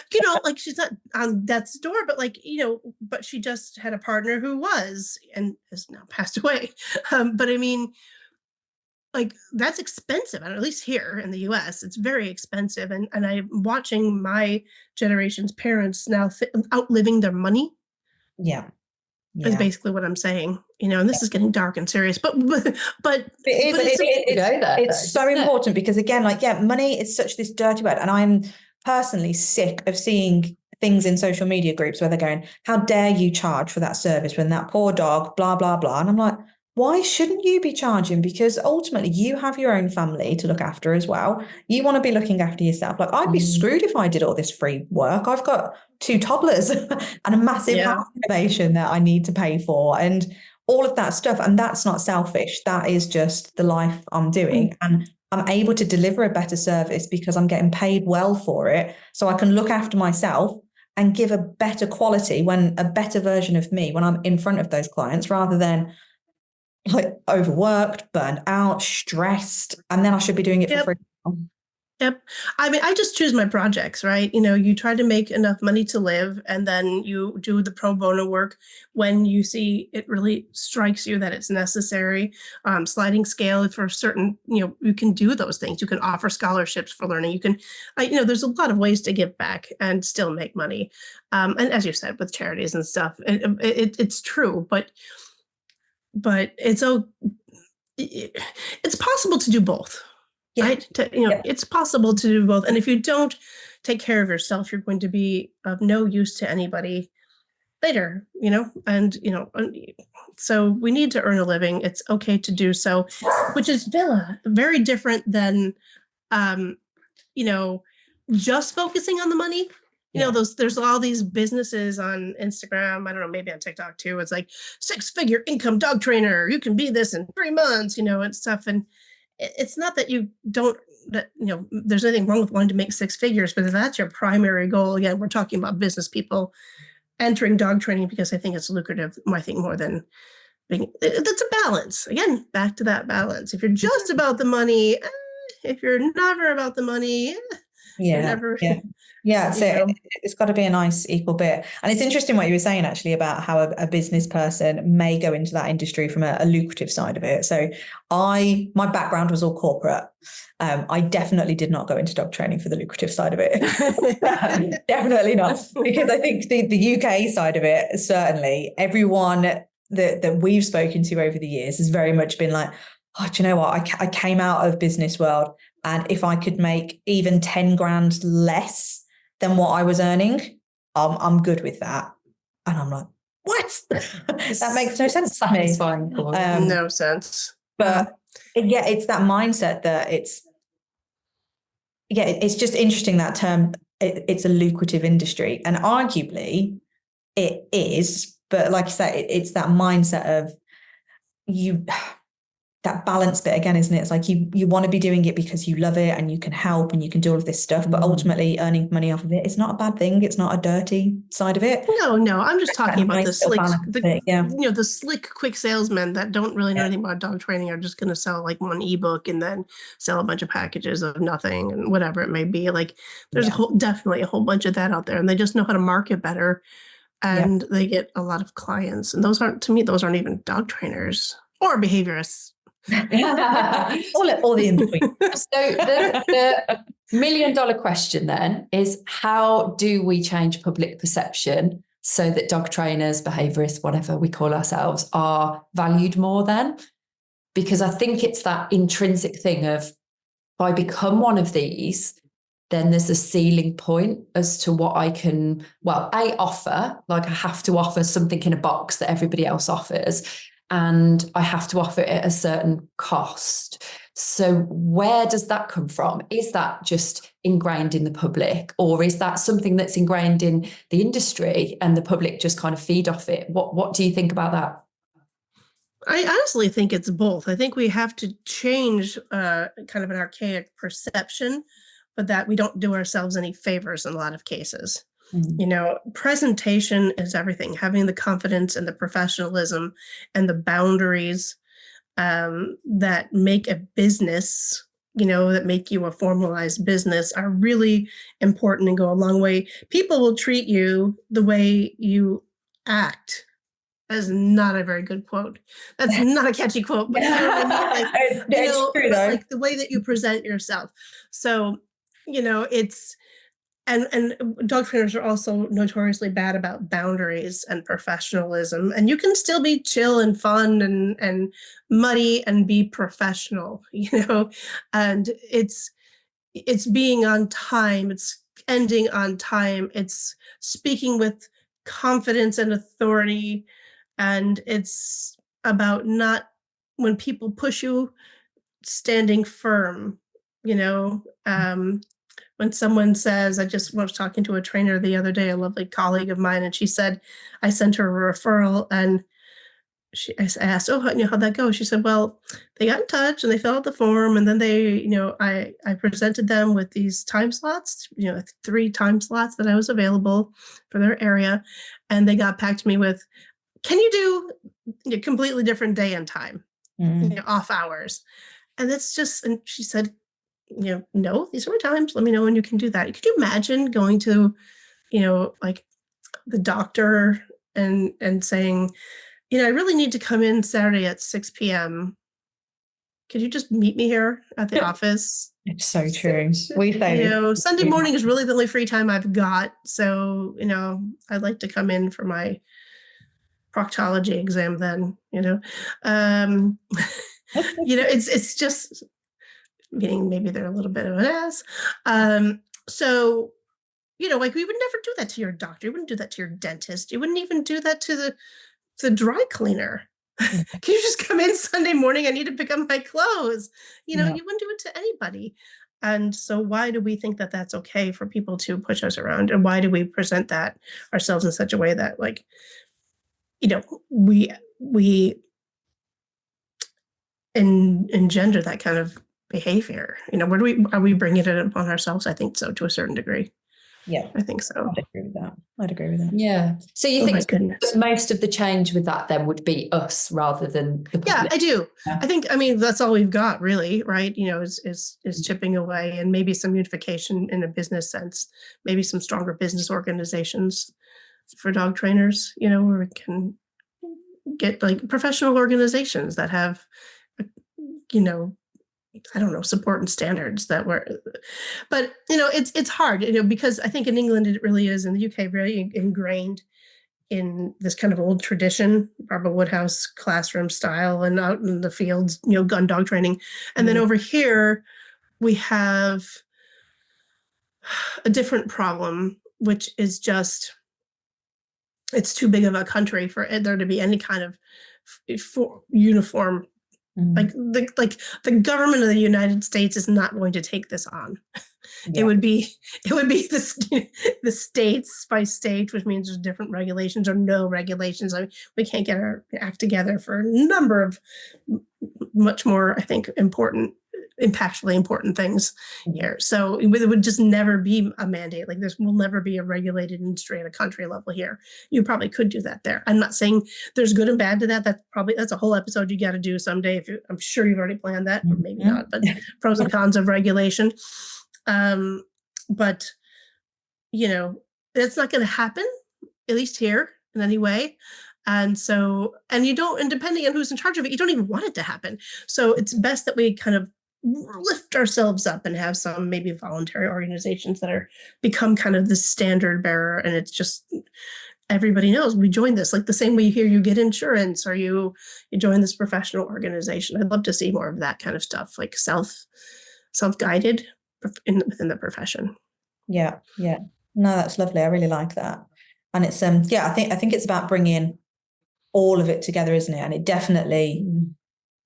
Speaker 2: like she's not on death's door, but but she just had a partner who was and has now passed away. But I mean, like that's expensive. And at least here in the US, it's very expensive. And I'm watching my generation's parents now outliving their money.
Speaker 1: Yeah.
Speaker 2: Is basically what I'm saying, and this is getting dark and serious, but
Speaker 1: it's so important because again, money is such this dirty word. And I'm personally sick of seeing things in social media groups where they're going, how dare you charge for that service when that poor dog, blah, blah, blah. And I'm like, why shouldn't you be charging? Because ultimately you have your own family to look after as well. You want to be looking after yourself. Like I'd be screwed if I did all this free work. I've got 2 toddlers and a massive house renovation that I need to pay for and all of that stuff. And that's not selfish. That is just the life I'm doing. And I'm able to deliver a better service because I'm getting paid well for it. So I can look after myself and give a better quality a better version of me when I'm in front of those clients, rather than like overworked, burned out, stressed, and then I should be doing it for free.
Speaker 2: Yep. I mean, I just choose my projects, right? You try to make enough money to live, and then you do the pro bono work when you see it really strikes you that it's necessary. Sliding scale for certain, you can do those things. You can offer scholarships for learning. You can, there's a lot of ways to give back and still make money. And as you said, with charities and stuff, it's true, but it's possible to do both. Yeah. Right? It's possible to do both. And if you don't take care of yourself, you're going to be of no use to anybody later, so we need to earn a living. It's okay to do so, which is very different than, just focusing on the money. There's all these businesses on Instagram. I don't know, maybe on TikTok too. It's like 6-figure income dog trainer. You can be this in 3 months, and stuff. And it's not that there's anything wrong with wanting to make 6 figures, but if that's your primary goal, again, we're talking about business people entering dog training because I think it's lucrative. I think more than that's a balance. Again, back to that balance. If you're just about the money, if you're never about the money,
Speaker 1: so it's got to be a nice equal bit. And it's interesting what you were saying actually about how a business person may go into that industry from a lucrative side of it. So my background was all corporate. I definitely did not go into dog training for the lucrative side of it. Definitely not, because I think the UK side of it, certainly everyone that we've spoken to over the years has very much been like, oh, do you know what? I came out of business world And if I could make even 10 grand less than what I was earning, I'm good with that. And I'm like, what? That makes no sense to me.
Speaker 2: No sense.
Speaker 1: But yeah, it's that mindset that it's just interesting, that term. It's a lucrative industry, and arguably it is. But like I said, it's that mindset of that balance bit again, isn't it? It's like you want to be doing it because you love it and you can help and you can do all of this stuff, but ultimately earning money off of it is not a bad thing. It's not a dirty side of it.
Speaker 2: No, I'm just talking about the slick, the slick, quick salesmen that don't really know anything about dog training are just going to sell like one ebook and then sell a bunch of packages of nothing and whatever it may be. Like there's definitely a whole bunch of that out there, and they just know how to market better, and they get a lot of clients. And those aren't even dog trainers or behaviorists.
Speaker 1: all the in between.
Speaker 3: So the $1 million question then is, how do we change public perception so that dog trainers, behaviorists, whatever we call ourselves, are valued more then? Because I think it's that intrinsic thing of, if I become one of these, then there's a ceiling point as to what I can, offer. Like I have to offer something in a box that everybody else offers, and I have to offer it at a certain cost. So where does that come from? Is that just ingrained in the public, or is that something that's ingrained in the industry and the public just kind of feed off it? What do you think about that?
Speaker 2: I honestly think it's both. I think we have to change kind of an archaic perception, but that we don't do ourselves any favors in a lot of cases. Presentation is everything. Having the confidence and the professionalism and the boundaries that make a business, that make you a formalized business, are really important and go a long way. People will treat you the way you act. That is not a very good quote. That's not a catchy quote, but you know what I mean? Like,
Speaker 1: it's true, though.
Speaker 2: like the way that you present yourself. So, it's, and dog trainers are also notoriously bad about boundaries and professionalism. And you can still be chill and fun and muddy and be professional, and it's being on time. It's ending on time. It's speaking with confidence and authority. And it's about not, when people push you, standing firm, when someone says, I just was talking to a trainer the other day, a lovely colleague of mine, and she said, I sent her a referral, and I asked, how'd that go? She said, well, they got in touch and they filled out the form, and then they, I presented them with these time slots, 3 time slots that I was available for their area, and they got back to me with, can you do a completely different day and time, off hours? And that's just, and she said, no, these are my times. Let me know when you can do that. Could you imagine going to, like the doctor and saying, I really need to come in Saturday at 6 p.m. Could you just meet me here at the office?
Speaker 1: It's so true. We say,
Speaker 2: Sunday morning is really the only free time I've got. So, I'd like to come in for my proctology exam then, it's just, meaning maybe they're a little bit of an ass. So, like we would never do that to your doctor. You wouldn't do that to your dentist. You wouldn't even do that to the dry cleaner. Can you just come in Sunday morning? I need to pick up my clothes. You wouldn't do it to anybody. And so why do we think that that's okay for people to push us around? And why do we present that ourselves in such a way that, like, we engender that kind of behavior? Are we bringing it upon ourselves? I think so, to a certain degree.
Speaker 1: Yeah,
Speaker 2: I think so.
Speaker 1: I'd agree with that.
Speaker 3: Yeah. So you think most of the change with that then would be us rather than the public?
Speaker 2: Yeah, I do. Yeah. That's all we've got, really, right? Is chipping away, and maybe some unification in a business sense, maybe some stronger business organizations for dog trainers, where we can get like professional organizations that have, support and standards that were, but it's hard, because I think in England it really is, in the UK very ingrained in this kind of old tradition, Barbara Woodhouse classroom style, and out in the fields, gun dog training. And then over here, we have a different problem, which is just, it's too big of a country for there to be any kind of uniform. Like the government of the United States is not going to take this on. Yeah. It would be the states by state, which means there's different regulations or no regulations. I mean, we can't get our act together for a number of much more, I think, impactfully important things here. So it would just never be a mandate. Like, this will never be a regulated industry at a country level here. You probably could do that there. I'm not saying there's good and bad to that. That's a whole episode you got to do someday. I'm sure you've already planned that, or maybe not, but pros and cons of regulation. But it's not going to happen, at least here in any way. And so, and depending on who's in charge of it, you don't even want it to happen. So it's best that we kind of lift ourselves up and have some maybe voluntary organizations that become kind of the standard bearer. And it's just, everybody knows we joined this, like the same way you hear you get insurance or you join this professional organization. I'd love to see more of that kind of stuff, like self-guided within the profession.
Speaker 1: Yeah. No, that's lovely. I really like that. And it's I think it's about bringing all of it together, isn't it? And it definitely,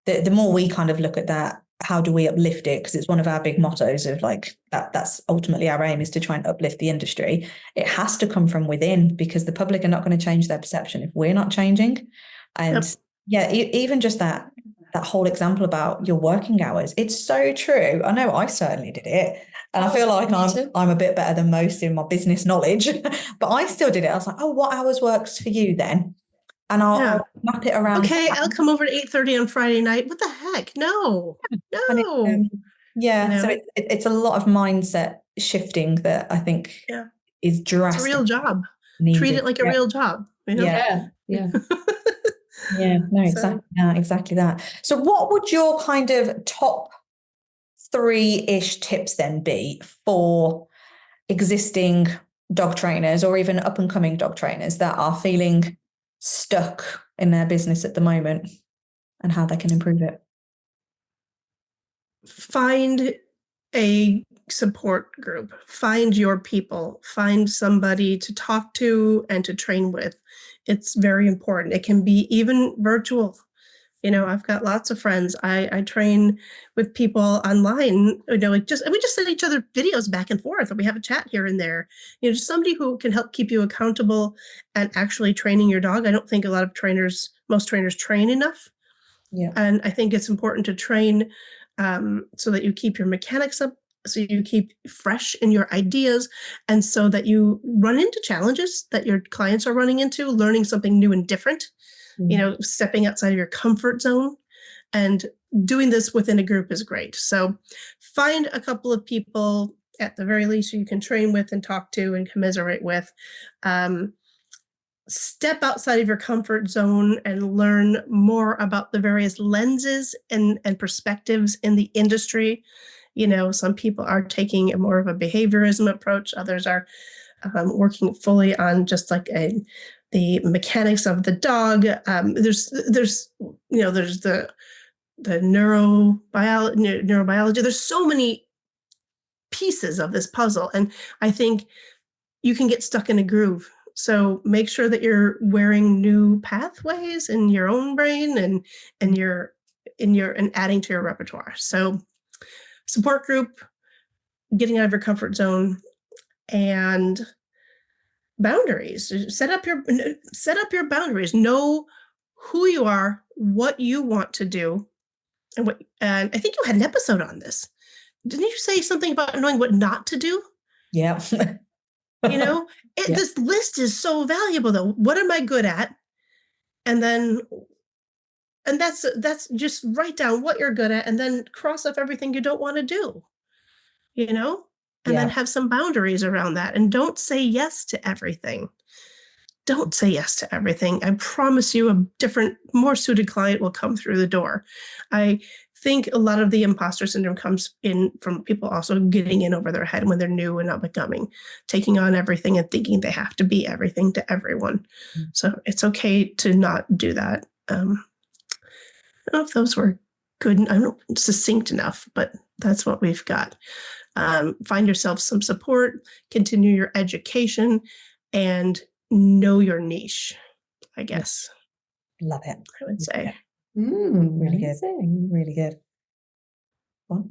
Speaker 1: the more we kind of look at that, how do we uplift it? Because it's one of our big mottos of like that's ultimately our aim, is to try and uplift the industry. It has to come from within, because the public are not going to change their perception if we're not changing. And even just that whole example about your working hours, it's so true. I know I certainly did it. And I feel like I'm a bit better than most in my business knowledge, but I still did it. I was like, oh, what hours works for you then? And I'll map it around.
Speaker 2: Okay, I'll come over at 8:30 on Friday night. What the heck? No.
Speaker 1: So it's a lot of mindset shifting that I think is drastic.
Speaker 2: It's a real job.
Speaker 1: Needed.
Speaker 2: Treat it like a real job.
Speaker 1: Yeah. No, exactly that. So what would your kind of top 3-ish tips then be for existing dog trainers or even up and coming dog trainers that are feeling stuck in their business at the moment, and how they can improve it?
Speaker 2: Find a support group, find your people, find somebody to talk to and to train with. It's very important. It can be even virtual. I've got lots of friends. I train with people online, we just send each other videos back and forth, and we have a chat here and there. Just somebody who can help keep you accountable and actually training your dog. I don't think most trainers train enough. Yeah. And I think it's important to train so that you keep your mechanics up, so you keep fresh in your ideas, and so that you run into challenges that your clients are running into, learning something new and different. Stepping outside of your comfort zone, and doing this within a group is great. So find a couple of people at the very least you can train with and talk to and commiserate with. Step outside of your comfort zone and learn more about the various lenses and perspectives in the industry. Some people are taking more of a behaviorism approach. Others are working fully on just like the mechanics of the dog. There's the neurobiology. There's so many pieces of this puzzle, and I think you can get stuck in a groove. So make sure that you're wearing new pathways in your own brain and adding to your repertoire. So support group, getting out of your comfort zone, and boundaries. Set up your boundaries. Know who you are, what you want to do, and I think you had an episode on this. Didn't you say something about knowing what not to do?
Speaker 1: Yeah.
Speaker 2: This list is so valuable though. What am I good at? And that's just write down what you're good at, and then cross off everything you don't want to do. And then have some boundaries around that, and don't say yes to everything. Don't say yes to everything. I promise you a different, more suited client will come through the door. I think a lot of the imposter syndrome comes in from people also getting in over their head when they're new and not becoming, taking on everything and thinking they have to be everything to everyone. So it's okay to not do that. I don't know if those were good. I'm not succinct enough, but that's what we've got. Find yourself some support, continue your education, and know your niche, I guess.
Speaker 1: Love it.
Speaker 2: I would say.
Speaker 1: Really good. Really good. What?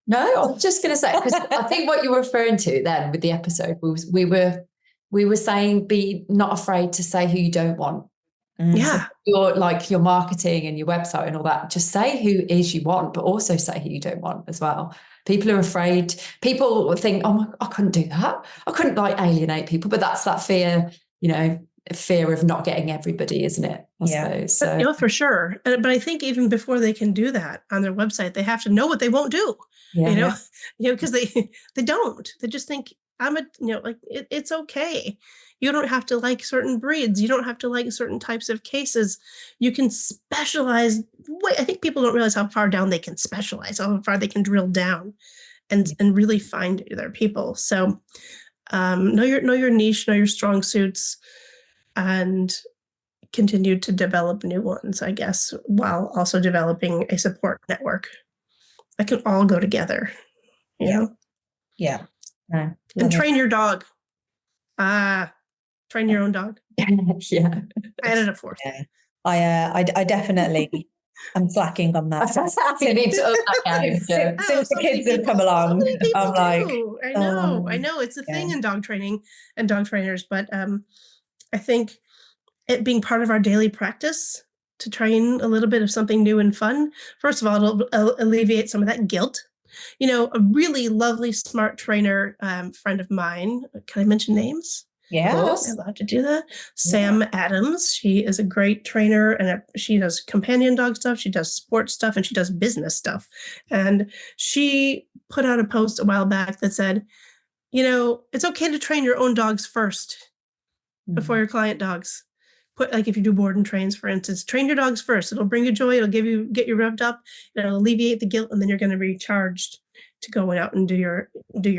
Speaker 3: No, I was just going to say, because I think what you were referring to then with the episode was we were saying be not afraid to say who you don't want.
Speaker 2: Yeah.
Speaker 3: So your marketing and your website and all that, just say who is you want, but also say who you don't want as well. People are afraid. People think, oh my, I couldn't do that. I couldn't alienate people, but that's that fear, fear of not getting everybody, isn't it? I suppose. So.
Speaker 2: But, for sure. But I think even before they can do that on their website, they have to know what they won't do. Because they don't. They just think it's okay. You don't have to like certain breeds. You don't have to like certain types of cases. You can specialize. I think people don't realize how far down they can specialize, how far they can drill down, and really find their people. So know your niche, know your strong suits, and continue to develop new ones, I guess, while also developing a support network that can all go together. You know?
Speaker 1: Yeah.
Speaker 2: And train your dog. Train your own dog.
Speaker 3: Yeah.
Speaker 2: I added a fourth.
Speaker 1: Yeah. I definitely am slacking on that.
Speaker 3: You need to up that game.
Speaker 1: Since the kids have come along, I'm like,
Speaker 2: I know it's a thing in dog training and dog trainers, but I think it being part of our daily practice to train a little bit of something new and fun. First of all, it'll alleviate some of that guilt. A really lovely, smart trainer, friend of mine. Can I mention names?
Speaker 1: Yeah,
Speaker 2: I'm allowed to do that. Sam Adams. She is a great trainer, and she does companion dog stuff. She does sports stuff, and she does business stuff. And she put out a post a while back that said, it's okay to train your own dogs first before your client dogs. If you do board and trains, for instance, train your dogs first. It'll bring you joy. It'll get you revved up. It'll alleviate the guilt, and then you're going to be charged to go out and do your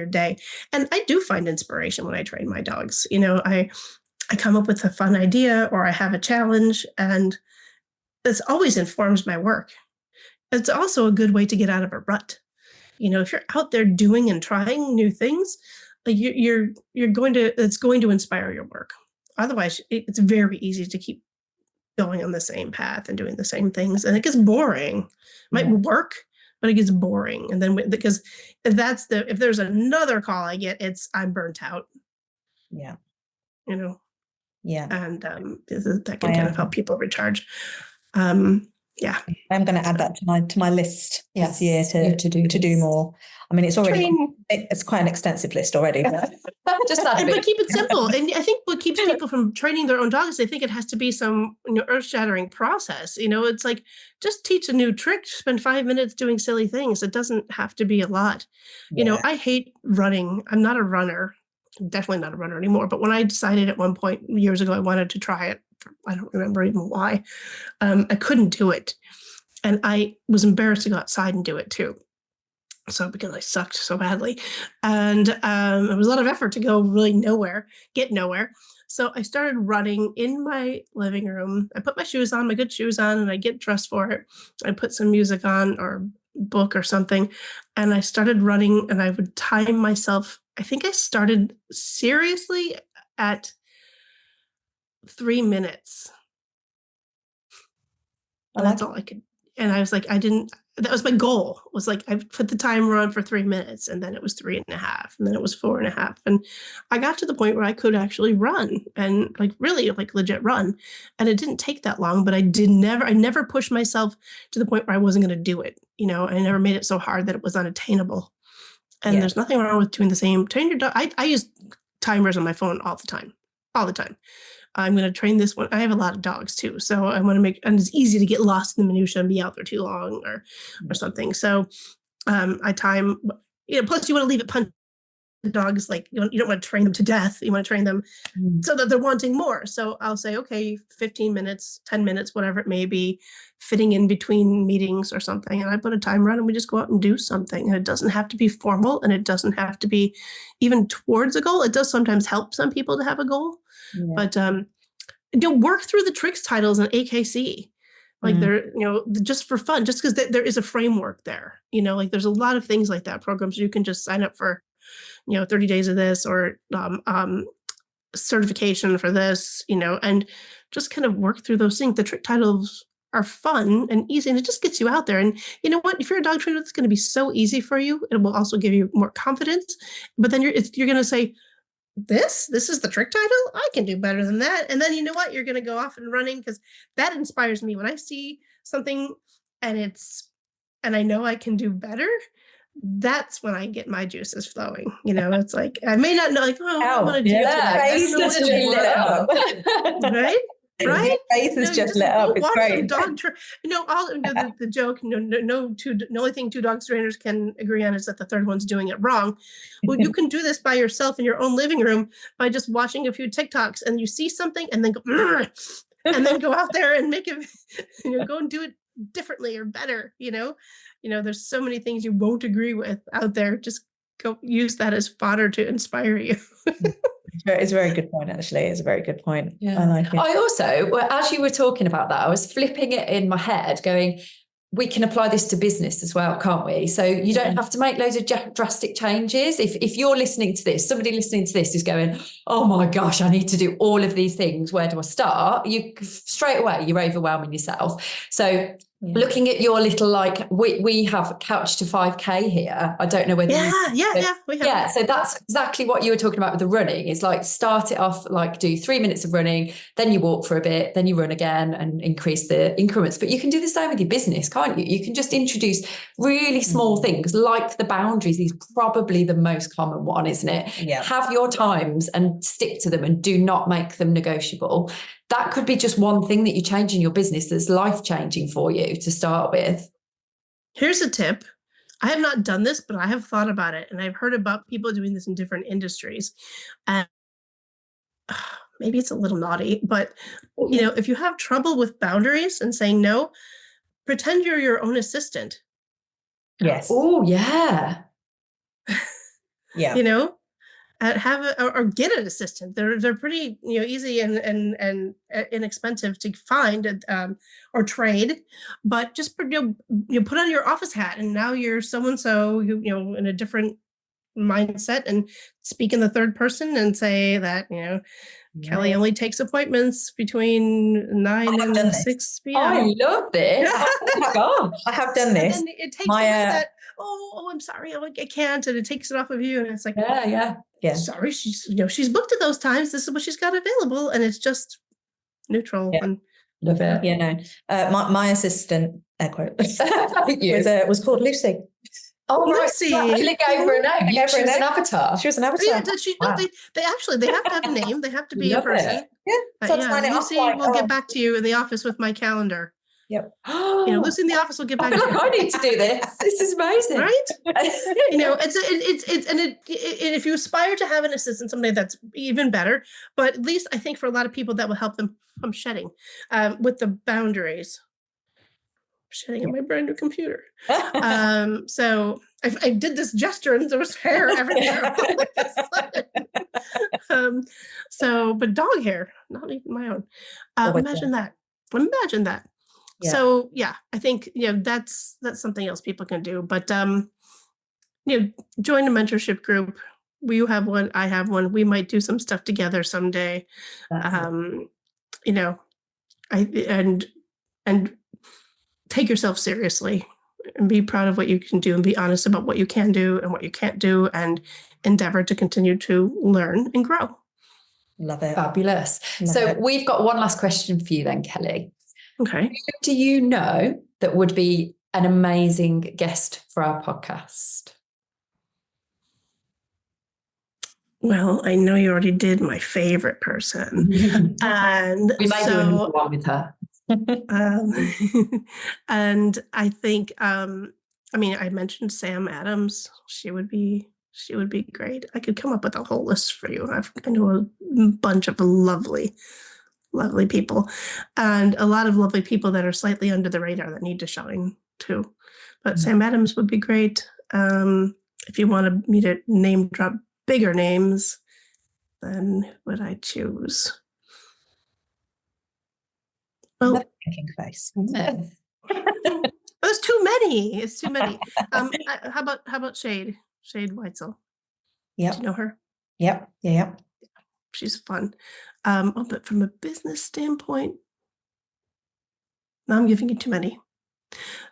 Speaker 2: day. And I do find inspiration when I train my dogs. I come up with a fun idea, or I have a challenge, and this always informs my work. It's also a good way to get out of a rut. If you're out there doing and trying new things, it's going to inspire your work. Otherwise, it's very easy to keep going on the same path and doing the same things, and it gets boring. It might work, but it gets boring. And then because if there's another call I get, I'm burnt out.
Speaker 1: Yeah.
Speaker 2: Yeah. And that can kind of help people recharge. Yeah.
Speaker 1: I'm going to add that to my list this year to do more. I mean, it's quite an extensive list already. But
Speaker 2: keep it simple. And I think what keeps people from training their own dogs, they think it has to be some earth-shattering process. It's like, just teach a new trick, spend 5 minutes doing silly things. It doesn't have to be a lot. I hate running. I'm not a runner. I'm definitely not a runner anymore. But when I decided at one point years ago I wanted to try it, I don't remember even why, I couldn't do it. And I was embarrassed to go outside and do it too. So because I sucked so badly. And it was a lot of effort to go really get nowhere. So I started running in my living room. I put my shoes on, my good shoes on, and I get dressed for it. I put some music on or book or something. And I started running, and I would time myself. I think I started seriously at 3 minutes. And that's all I could. And I was like, that was my goal, was like, I put the timer on for 3 minutes, and then it was 3.5, and then it was 4.5. And I got to the point where I could actually run, and really legit run. And it didn't take that long, but I never pushed myself to the point where I wasn't going to do it. I never made it so hard that it was unattainable. And there's nothing wrong with doing the same. Train your dog. I use timers on my phone all the time. I'm going to train this one. I have a lot of dogs too. So I want to and it's easy to get lost in the minutia and be out there too long or something. So I time, plus you want to leave it punch. The dogs, you don't want to train them to death. You want to train them so that they're wanting more. So I'll say, okay, 15 minutes, 10 minutes, whatever it may be, fitting in between meetings or something. And I put a timer on, and we just go out and do something. And it doesn't have to be formal, and it doesn't have to be even towards a goal. It does sometimes help some people to have a goal, but work through the tricks titles in AKC. Like there, just for fun, just because there is a framework there, like there's a lot of things like that, programs you can just sign up for, 30 days of this or certification for this, and just kind of work through those things. The trick titles are fun and easy, and it just gets you out there. And you know what? If you're a dog trainer, it's going to be so easy for you. It will also give you more confidence. But then you're going to say, this is the trick title. I can do better than that. And then you know what? You're going to go off and running, because that inspires me when I see something and I know I can do better. That's when I get my juices flowing. It's like, I may not know, like, I want to do it. Right? Right?
Speaker 1: Your face is just lit up. It's great.
Speaker 2: The joke, the only thing 2 dog trainers can agree on is that the third one's doing it wrong. Well, you can do this by yourself in your own living room by just watching a few TikToks, and you see something and then go, and then go out there and make it, go and do it differently or better. There's so many things you won't agree with out there. Just go use that as fodder to inspire you.
Speaker 1: It's a very good point, actually. It's a very good point.
Speaker 3: Yeah. I also, as you were talking about that, I was flipping it in my head going, we can apply this to business as well, can't we? So you don't have to make loads of drastic changes. If you're listening to this, somebody listening to this is going, oh my gosh, I need to do all of these things. Where do I start? You straight away, you're overwhelming yourself. So looking at your little, like, we have couch to 5K here. I don't know whether we have. So that's exactly what you were talking about with the running. It's like, start it off, like do 3 minutes of running, then you walk for a bit, then you run again and increase the increments. But you can do the same with your business, can't you? You can just introduce really small things, like the boundaries is probably the most common one, isn't it?
Speaker 1: Yeah.
Speaker 3: Have your times and stick to them and do not make them negotiable. That could be just one thing that you change in your business that's life-changing for you to start with.
Speaker 2: Here's a tip. I have not done this, but I have thought about it, and I've heard about people doing this in different industries. And maybe it's a little naughty, but if you have trouble with boundaries and saying no, pretend you're your own assistant.
Speaker 1: Yes.
Speaker 3: Oh, yeah.
Speaker 1: Yeah.
Speaker 2: Or get an assistant. They're pretty easy and inexpensive to find or trade, but just put on your office hat, and now you're so and so in a different mindset, and speak in the third person and say that Kelly only takes appointments between 9 and 6 p.m.
Speaker 3: I love this. Oh my gosh,
Speaker 1: I have done this.
Speaker 2: And it takes away that. Oh, I'm sorry, I can't, and it takes it off of you, and it's like,
Speaker 3: yeah.
Speaker 2: Sorry, she's booked at those times. This is what she's got available, and it's just neutral.
Speaker 1: Yeah.
Speaker 2: And
Speaker 3: love it.
Speaker 1: Yeah, no. My assistant, air quote, was called Lucy.
Speaker 3: Oh,
Speaker 2: Lucy.
Speaker 3: Right. Actually gave her a name. She was an avatar.
Speaker 1: She was an avatar.
Speaker 2: Yeah, wow. They have to have a name. They have to be a person.
Speaker 1: Yeah. So
Speaker 2: Lucy will get back to you in the office with my calendar.
Speaker 1: Yep.
Speaker 2: Lucy in the office will get back to you.
Speaker 3: I need to do this. This is amazing.
Speaker 2: Right? If you aspire to have an assistant, somebody that's even better, but at least I think for a lot of people that will help them from shedding with the boundaries. Shedding on my brand new computer. So I did this gesture and there was hair everywhere. But dog hair, not even my own. Imagine that. Yeah. So I think that's something else people can do. But join a mentorship group. You have one, I have one. We might do some stuff together someday. And take yourself seriously and be proud of what you can do and be honest about what you can do and what you can't do, and endeavor to continue to learn and grow.
Speaker 1: Love it.
Speaker 3: Fabulous. We've got one last question for you then, Kelly.
Speaker 2: Okay.
Speaker 3: Who do you know that would be an amazing guest for our podcast?
Speaker 2: Well, I know you already did my favorite person. And
Speaker 3: we might do another one with her.
Speaker 2: And I think, I mentioned Sam Adams. She would be great. I could come up with a whole list for you. I know a bunch of lovely people, and a lot of lovely people that are slightly under the radar that need to shine too. But Sam Adams would be great. If you wanted me to name drop bigger names, then who would I choose? Oh,
Speaker 1: thinking face.
Speaker 2: There's too many. It's too many. How about Shade Weitzel?
Speaker 1: Yep.
Speaker 2: Do you know her?
Speaker 1: Yep. Yeah.
Speaker 2: She's fun. But from a business standpoint, no, I'm giving you too many.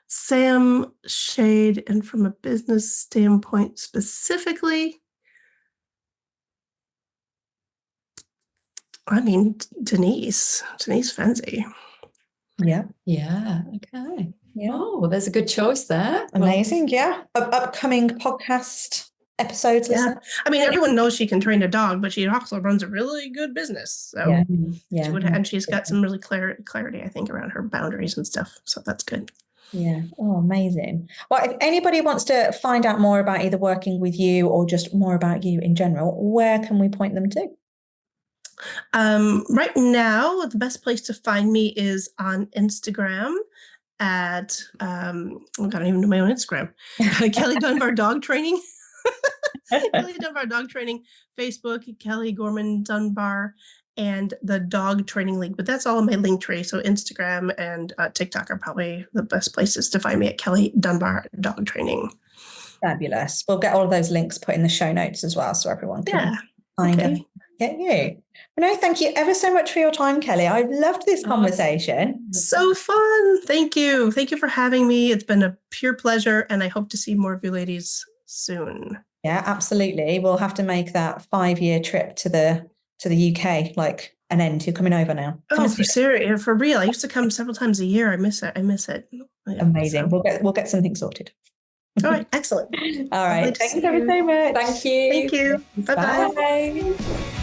Speaker 2: Sam, Shade, and from a business standpoint specifically, I mean, Denise Fenzi.
Speaker 1: Yeah.
Speaker 3: Yeah. Okay.
Speaker 1: Yeah.
Speaker 3: Oh, well, there's a good choice there.
Speaker 1: Amazing. Yeah. Upcoming podcast episodes.
Speaker 2: Yeah.
Speaker 1: Listen.
Speaker 2: I mean, everyone knows she can train a dog, but she also runs a really good business. So
Speaker 1: Yeah.
Speaker 2: and she's got some really clarity, I think, around her boundaries and stuff. So that's good.
Speaker 1: Yeah. Oh, amazing. Well, if anybody wants to find out more about either working with you or just more about you in general, where can we point them to?
Speaker 2: Right now, the best place to find me is on Instagram at I don't even know my own Instagram. Kelly Dunbar Dog Training. Kelly Dunbar Dog Training. Facebook, Kelly Gorman Dunbar, and the Dog Training League. But that's all in my link tree. So Instagram and TikTok are probably the best places to find me at Kelly Dunbar Dog Training.
Speaker 1: Fabulous. We'll get all of those links put in the show notes as well, so everyone can find and get you. No, thank you ever so much for your time, Kelly. I loved this conversation.
Speaker 2: So fun. Thank you. Thank you for having me. It's been a pure pleasure, and I hope to see more of you ladies soon.
Speaker 1: Yeah, absolutely. We'll have to make that 5-year trip to the UK like an end. You're coming over now.
Speaker 2: For real. I used to come several times a year. I miss it. Yeah,
Speaker 1: amazing. So. We'll get something sorted.
Speaker 2: All right. Excellent.
Speaker 1: All right. Thanks ever so much.
Speaker 3: Thank you.
Speaker 2: Thank you. Bye-bye.
Speaker 1: Bye.